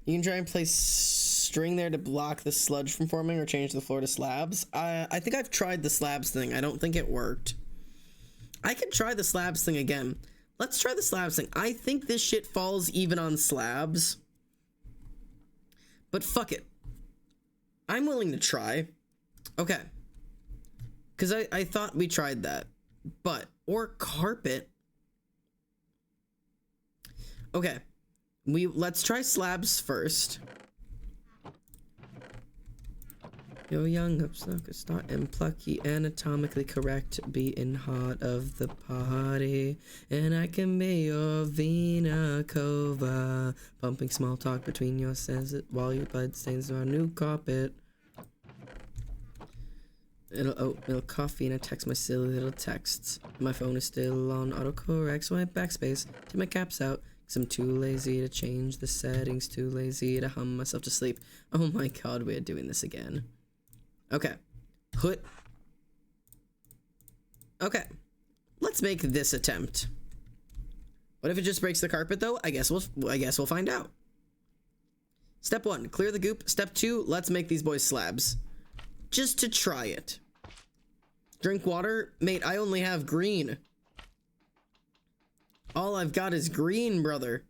You can try and place string there to block the sludge from forming or change the floor to slabs. I think I've tried the slabs thing. I don't think it worked. I could try the slabs thing again. Let's try the slabs thing. I think this shit falls even on slabs. But fuck it. I'm willing to try. Okay. Because I thought we tried that. But, or carpet. Okay. Let's try slabs first. You're young, upstart and plucky, anatomically correct, beating heart of the party, and I can be your Vina Cova, pumping small talk between your senses while your blood stains our new carpet. It'll oatmeal coffee and I text my silly little texts. My phone is still on autocorrect, so I backspace, take my caps out, cause I'm too lazy to change the settings, too lazy to hum myself to sleep. Oh my god, we're doing this again. Okay. Okay. Let's make this attempt. What if it just breaks the carpet though? I guess we'll find out. Step 1, clear the goop. Step 2, let's make these boys slabs. Just to try it. Drink water? Mate, I only have green. All I've got is green, brother.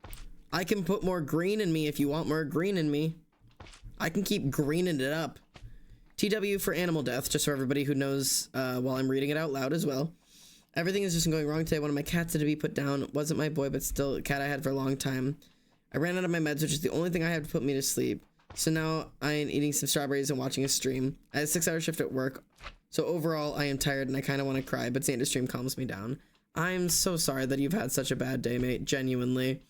I can put more green in me if you want more green in me. I can keep greening it up. TW for animal death, just for everybody who knows while I'm reading it out loud as well. Everything is just going wrong today. One of my cats had to be put down. Wasn't my boy, but still a cat I had for a long time. I ran out of my meds, which is the only thing I have to put me to sleep. So now I am eating some strawberries and watching a stream. I had a 6-hour shift at work. So overall, I am tired and I kind of want to cry, but Xander's stream calms me down. I'm so sorry that you've had such a bad day, mate. Genuinely.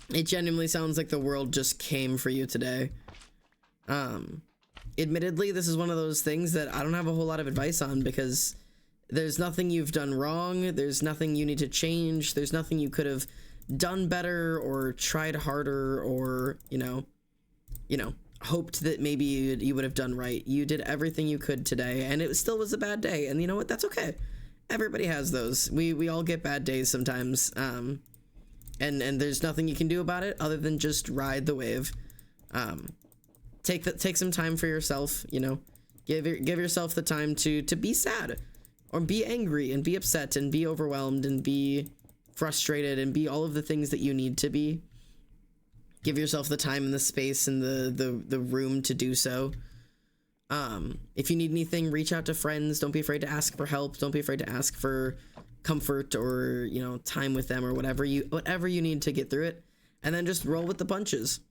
It genuinely sounds like the world just came for you today. Admittedly, this is one of those things that I don't have a whole lot of advice on because there's nothing you've done wrong. There's nothing you need to change. There's nothing you could have done better or tried harder or, you know, hoped that maybe you would have done right. You did everything you could today and it still was a bad day. And you know what? That's okay. Everybody has those. We all get bad days sometimes. And there's nothing you can do about it other than just ride the wave. Take some time for yourself, you know. Give yourself the time to be sad or be angry and be upset and be overwhelmed and be frustrated and be all of the things that you need to be. Give yourself the time and the space and the room to do so. If you need anything, reach out to friends. Don't be afraid to ask for help. Don't be afraid to ask for comfort or, you know, time with them or whatever you need to get through it. And then just roll with the punches.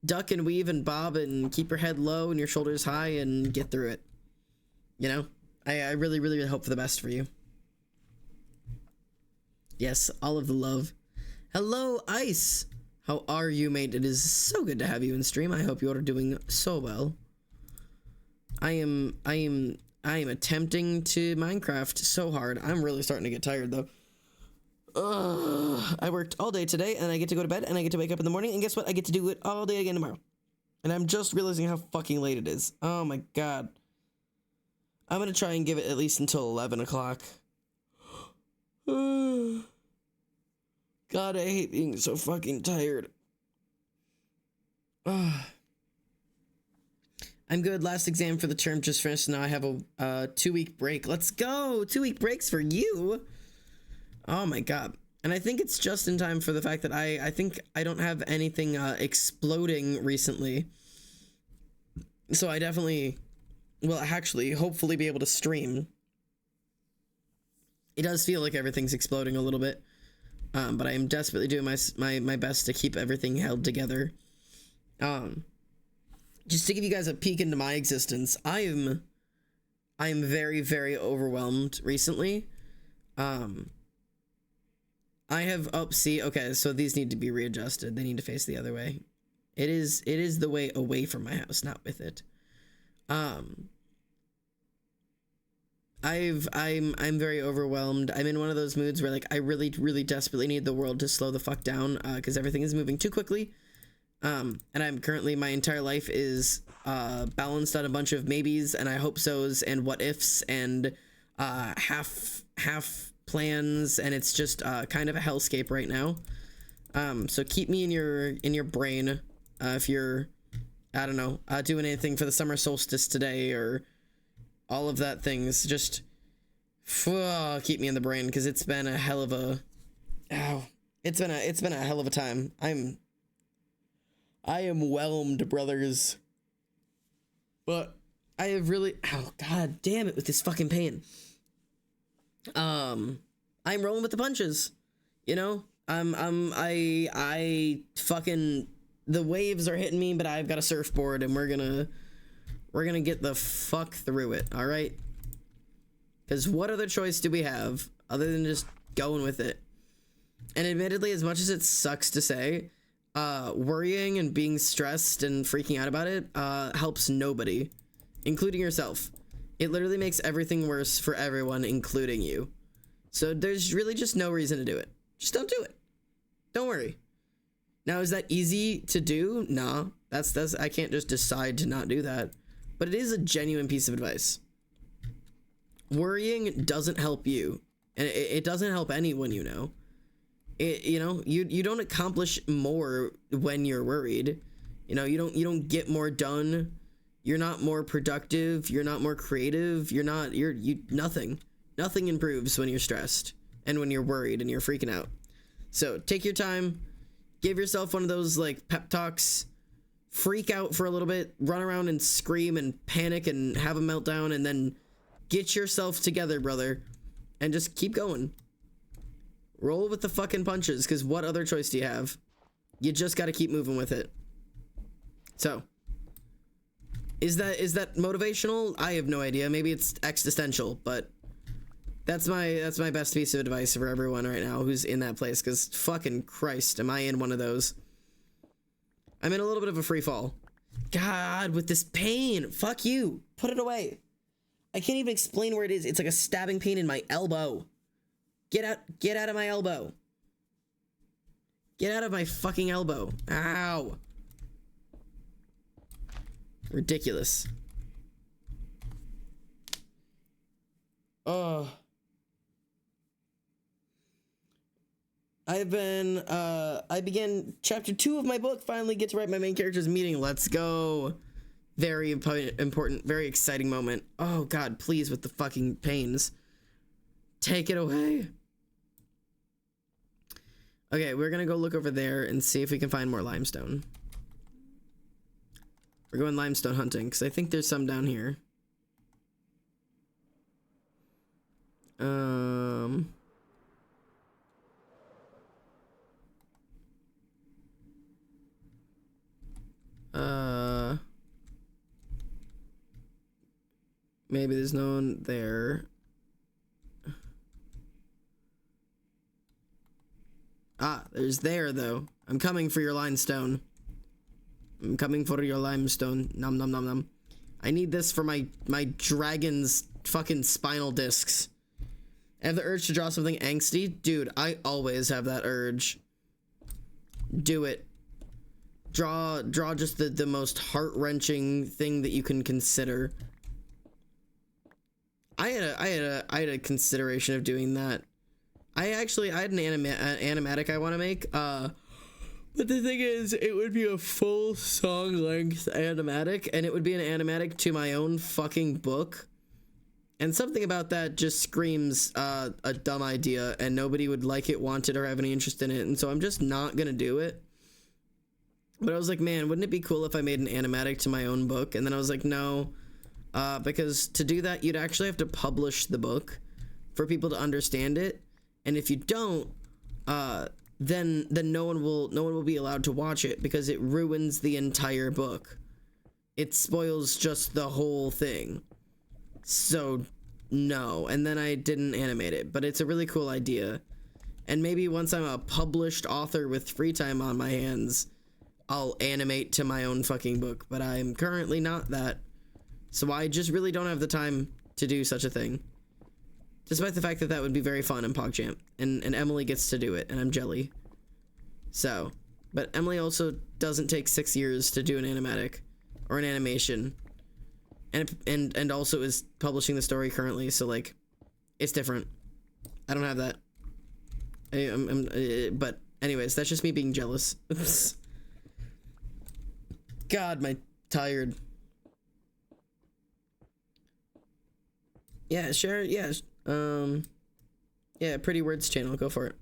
Duck and weave and bob and keep your head low and your shoulders high and get through it. You know, I really, really hope for the best for you. Yes, all of the love. Hello, Ice. How are you, mate? It is so good to have you in stream. I hope you are doing so well. I am attempting to Minecraft so hard. I'm really starting to get tired though. I worked all day today and I get to go to bed and I get to wake up in the morning and guess what? I get to do it all day again tomorrow. And I'm just realizing how fucking late it is. Oh my god. I'm gonna try and give it at least until 11 o'clock. God, I hate being so fucking tired. I'm good. Last exam for the term just finished. Now I have a 2-week break. Let's go. 2-week breaks for you. Oh my god. And I think it's just in time for the fact that I think I don't have anything exploding recently. So I definitely will actually hopefully be able to stream. It does feel like everything's exploding a little bit. But I am desperately doing my best to keep everything held together. Just to give you guys a peek into my existence, I am very, very overwhelmed recently. I have okay, so these need to be readjusted. They need to face the other way. It is the way away from my house, not with it. I'm very overwhelmed. I'm in one of those moods where like I really, really desperately need the world to slow the fuck down, because everything is moving too quickly. And I'm currently, my entire life is balanced on a bunch of maybes and I hope so's and what ifs and half plans, and it's just kind of a hellscape right now. So keep me in your brain if you're, I don't know, doing anything for the summer solstice today or all of that things. Just keep me in the brain, because it's been a hell of a it's been a hell of a time. I am whelmed, brothers. But I have really, oh god damn it with this fucking pain. I'm rolling with the punches, you know. I fucking, the waves are hitting me, but I've got a surfboard and we're gonna get the fuck through it. All right, because what other choice do we have other than just going with it? And admittedly, as much as it sucks to say, worrying and being stressed and freaking out about it helps nobody, including yourself. It literally makes everything worse for everyone, including you. So there's really just no reason to do it. Just don't do it. Don't worry. Now, is that easy to do? Nah, that's I can't just decide to not do that. But it is a genuine piece of advice. Worrying doesn't help you, and it doesn't help anyone you know. You don't accomplish more when you're worried. You don't get more done. You're not more productive. You're not more creative. Nothing improves when you're stressed and when you're worried and you're freaking out. So take your time, give yourself one of those like pep talks, freak out for a little bit, run around and scream and panic and have a meltdown, and then get yourself together, brother, and just keep going. Roll with the fucking punches, because what other choice do you have? You just got to keep moving with it. So, is that motivational? I have no idea. Maybe it's existential, but that's my best piece of advice for everyone right now who's in that place, because fucking Christ, am I in one of those? I'm in a little bit of a free fall. God, with this pain. Fuck you. Put it away. I can't even explain where it is. It's like a stabbing pain in my elbow. Get out of my elbow. Get out of my fucking elbow. Ow. Ridiculous. Oh. I began chapter 2 of my book, finally get to write my main character's meeting. Let's go. Very important, very exciting moment. Oh god, please, with the fucking pains. Take it away. Okay, we're gonna go look over there and see if we can find more limestone. We're going limestone hunting, because I think there's some down here. Maybe there's no one there. Ah, there's there, though. I'm coming for your limestone. I'm coming for your limestone. Nom nom nom nom. I need this for my dragon's fucking spinal discs. I have the urge to draw something angsty. Dude, I always have that urge. Do it. Draw just the most heart-wrenching thing that you can consider. I had a consideration of doing that. I had an animatic I want to make. But the thing is, it would be a full song-length animatic, and it would be an animatic to my own fucking book. And something about that just screams a dumb idea, and nobody would like it, want it, or have any interest in it, and so I'm just not gonna do it. But I was like, man, wouldn't it be cool if I made an animatic to my own book? And then I was like, no, because to do that, you'd actually have to publish the book for people to understand it, and if you don't, then no one will be allowed to watch it because it ruins the entire book. It spoils just the whole thing. So no, and then I didn't animate it, but it's a really cool idea. And maybe once I'm a published author with free time on my hands, I'll animate to my own fucking book, but I'm currently not that. So I just really don't have the time to do such a thing. Despite the fact that that would be very fun in PogChamp, and Emily gets to do it, and I'm jelly. So, but Emily also doesn't take 6 years to do an animatic or an animation, and also is publishing the story currently. So like, it's different. I don't have that. But anyways, that's just me being jealous. God, my tired. Yeah, share it. Yeah. Yeah, Pretty Words channel, go for it.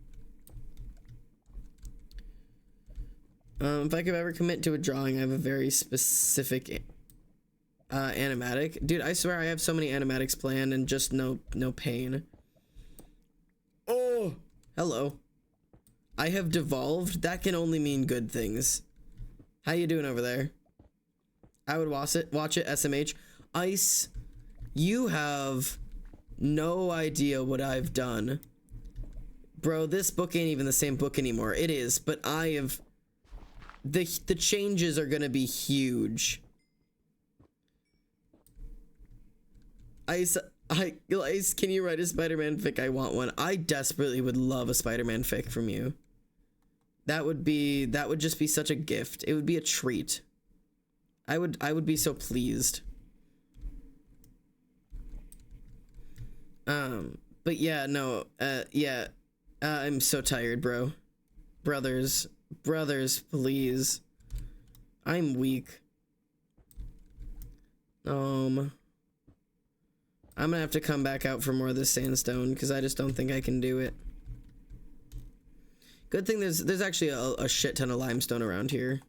If I could ever commit to a drawing, I have a very specific animatic. Dude, I swear I have so many animatics planned and just no pain. Oh, hello. I have devolved. That can only mean good things. How you doing over there? I would watch it, SMH. Ice, you have no idea what I've done. Bro, this book ain't even the same book anymore. It is, but I have... The changes are gonna be huge. Ice, can you write a Spider-Man fic? I want one. I desperately would love a Spider-Man fic from you. That would just be such a gift. It would be a treat. I would be so pleased. But yeah, no, yeah, I'm so tired, bro. Brothers, please. I'm weak. I'm gonna have to come back out for more of this sandstone, because I just don't think I can do it. Good thing there's actually a shit ton of limestone around here.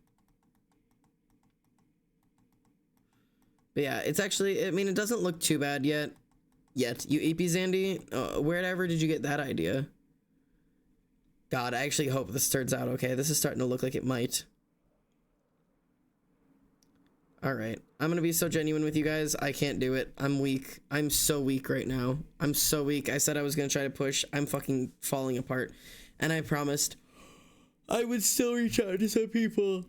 But yeah, it's actually, I mean, it doesn't look too bad yet. You Eepy Zandy? Wherever did you get that idea? God, I actually hope this turns out okay. This is starting to look like it might. Alright, I'm gonna be so genuine with you guys. I can't do it. I'm weak. I'm so weak right now. I'm so weak. I said I was gonna try to push. I'm fucking falling apart. And I promised I would still reach out to some people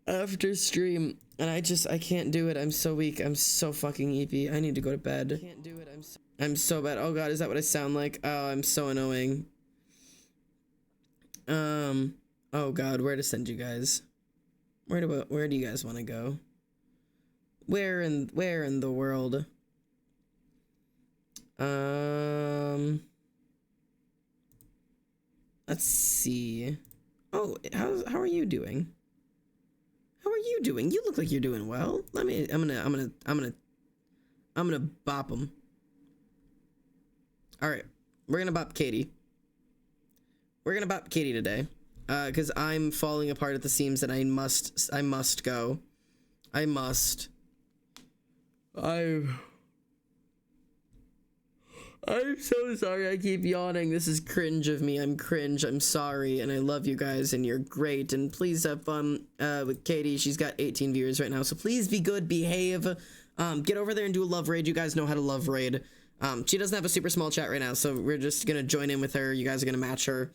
after stream. And I can't do it. I'm so weak. I'm so fucking eepy. I need to go to bed. I can't do it. I'm so bad. Oh god, is that what I sound like? Oh, I'm so annoying. Oh god, where to send you guys? Where do you guys want to go? Where in the world? Let's see. Oh, how are you doing? How are you doing? You look like you're doing well. I'm gonna bop them. All right, we're gonna bop Katie. We're gonna bop Katie today, because I'm falling apart at the seams, and I must go. I'm so sorry I keep yawning. This is cringe of me. I'm cringe. I'm sorry, and I love you guys, and you're great, and please have fun with Katie. She's got 18 viewers right now, so please be good, behave. Get over there and do a love raid. You guys know how to love raid. She doesn't have a super small chat right now, so we're just gonna join in with her. You guys are gonna match her.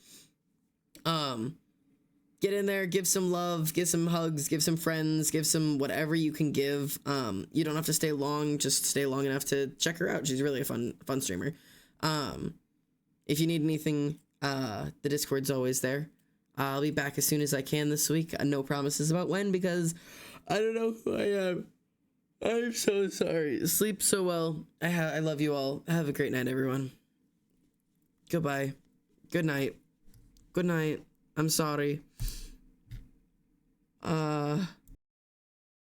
Get in there, give some love, give some hugs, give some friends, give some whatever you can give. You don't have to stay long, just stay long enough to check her out. She's really a fun streamer. If you need anything, the Discord's always there. I'll be back as soon as I can this week. No promises about when, because I don't know who I am. I'm so sorry. Sleep so well. I love you all. Have a great night, everyone. Goodbye. Good night. Good night. I'm sorry.